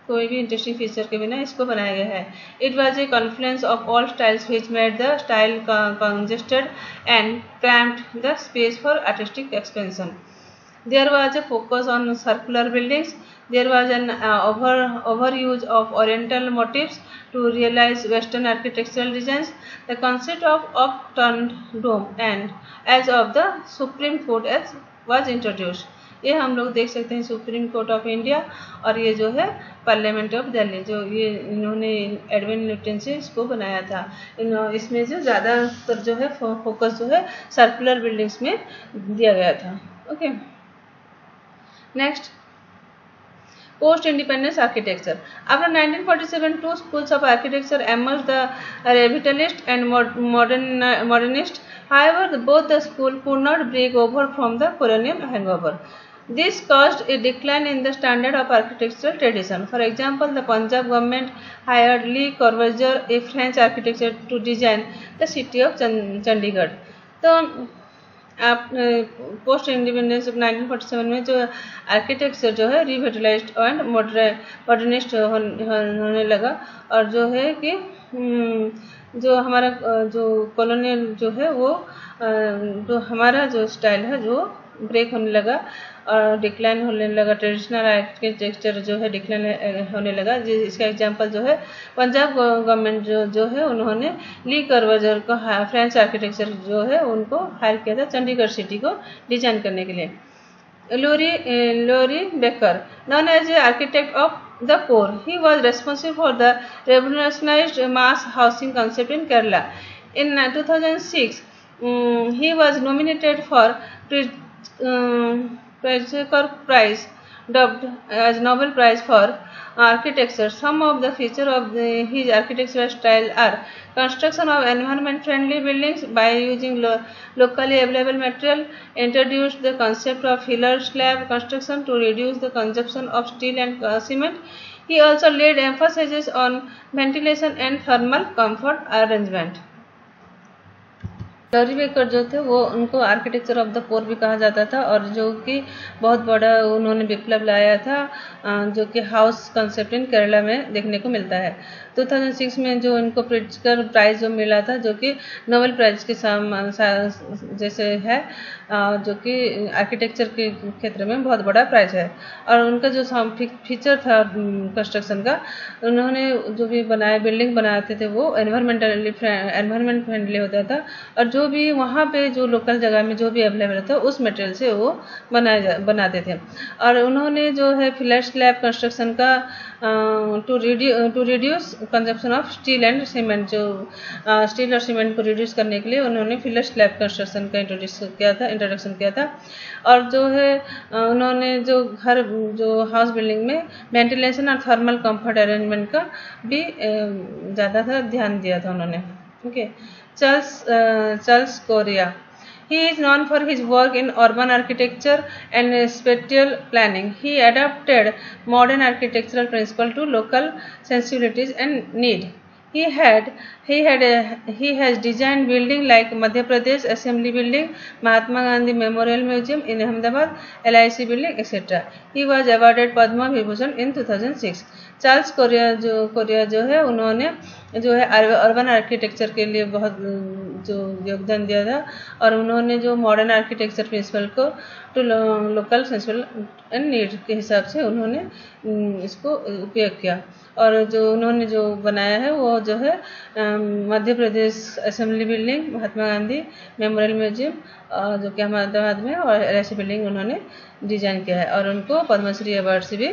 कोई भी इंटरेस्टिंग फीचर के बिना इसको बनाया गया है। It was a confluence of all styles which made the style congested and cramped the space for artistic expansion. There was a focus on circular buildings. There was an over use of oriental motives to realize Western architectural designs. The concept of upturned dome and as of the Supreme Court as was introduced. ये हम लोग देख सकते हैं supreme court of India, और ये जो है पार्लियामेंट ऑफ दिल्ली, जो ये इन्होंने एडविन ल्यूटन से इसको बनाया था। इसमें जो ज़्यादातर जो है फोकस जो है सर्कुलर बिल्डिंग्स में दिया गया था। Okay, next post independence architecture. After 1947, two schools of architecture emerged, the revivalist and modernist. However, both the schools could not break over from the colonial hangover. This caused a decline in the standard of architectural tradition. For example, the Punjab government hired Le Corbusier, a French architect, to design the city of Chandigarh. तो आप post independence 1947 में जो architecture जो है रिविटलाइज्ड and modernist होने लगा, और जो है कि जो हमारा जो कॉलोनियल जो है वो जो हमारा जो स्टाइल है जो ब्रेक होने लगा और डिक्लाइन होने लगा। ट्रेडिशनल आर्किटेक्चर जो है डिक्लाइन होने लगा। इसका एग्जांपल जो है पंजाब गवर्नमेंट जो है उन्होंने ली कर्बजर को फ्रेंच आर्किटेक्चर जो है उनको हायर किया था चंडीगढ़ सिटी को डिजाइन करने के लिए। Laurie Baker, known as a architect of the poor, he was responsible for the revolutionized mass housing concept in Kerala. In 2006, he was nominated for Pritzker Prize, dubbed as Nobel Prize for Architecture. Some of the features of his architectural style are construction of environment-friendly buildings by using locally available material, introduced the concept of pillar slab construction to reduce the consumption of steel and cement. He also laid emphasis on ventilation and thermal comfort arrangement. Laurie Baker जो थे वो उनको architecture of the पोर भी कहा जाता था, और जो कि बहुत बड़ा उन्होंने विप्लव लाया था जो कि हाउस कंसेप्ट इन केरला में देखने को मिलता है। 2006 में जो इनको प्रिट्जकर प्राइज़ जो मिला था, जो कि नोबेल प्राइज़ के जैसे है, जो कि आर्किटेक्चर के क्षेत्र में बहुत बड़ा प्राइज़ है। और उनका जो फीचर था कंस्ट्रक्शन का, उन्होंने जो भी बिल्डिंग बनाते थे वो एनवायरमेंट फ्रेंडली होता था, और जो भी वहाँ पे जो लोकल जगह में जो भी अवेलेबल था उस मटेरियल से वो बनाते थे। और उन्होंने जो है फ्लैट स्लैब कंस्ट्रक्शन का to reduce consumption of steel and cement, जो स्टील और सीमेंट को रिड्यूस करने के लिए उन्होंने फ्लैट स्लैब कंस्ट्रक्शन का इंट्रोडक्शन किया था। और जो है उन्होंने जो हाउस बिल्डिंग में वेंटिलेशन और थर्मल कंफर्ट अरेंजमेंट का भी ज़्यादा ध्यान दिया था उन्होंने। Okay, Charles Correa, he is known for his work in urban architecture and spatial planning. He adapted modern architectural principles to local sensibilities and need. He has designed buildings like Madhya Pradesh Assembly Building, Mahatma Gandhi Memorial Museum in Ahmedabad, LIC Building, etc. He was awarded Padma Vibhushan in 2006. Charles Korea जो है, उन्होंने जो है urban architecture के लिए बहुत जो योगदान दिया था, और उन्होंने जो मॉडर्न आर्किटेक्चर प्रिंसिपल को to local sensible and need के हिसाब से उन्होंने इसको उपयोग किया। और जो उन्होंने जो बनाया है वो जो है Madhya Pradesh assembly building, Mahatma Gandhi memorial museum, जो कि अहमदाबाद में, और ऐसी बिल्डिंग उन्होंने डिजाइन किया है। और उनको पद्मश्री अवार्ड से भी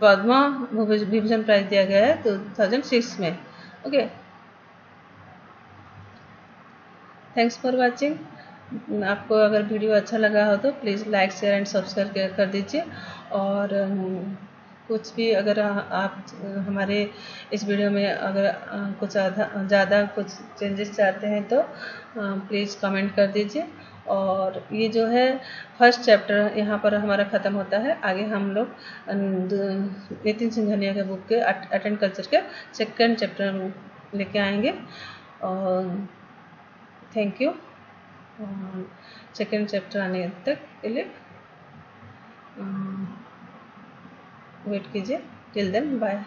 पद्मा विभूषण प्राइज दिया गया है 2006 में। Okay, thanks for watching. आपको अगर वीडियो अच्छा लगा हो तो please like, share and subscribe कर दीजिए। और कुछ भी अगर आप हमारे इस वीडियो में अगर कुछ ज़्यादा कुछ चेंजेस चाहते हैं तो प्लीज़ कमेंट कर दीजिए। और ये जो है फर्स्ट चैप्टर यहाँ पर हमारा ख़त्म होता है। आगे हम लोग नितिन सिंघानिया के बुक के आर्ट एंड कल्चर के सेकेंड चैप्टर लेके आएंगे। और थैंक यू। सेकेंड चैप्टर आने तक के लिए वेट कीजिए। Till then bye.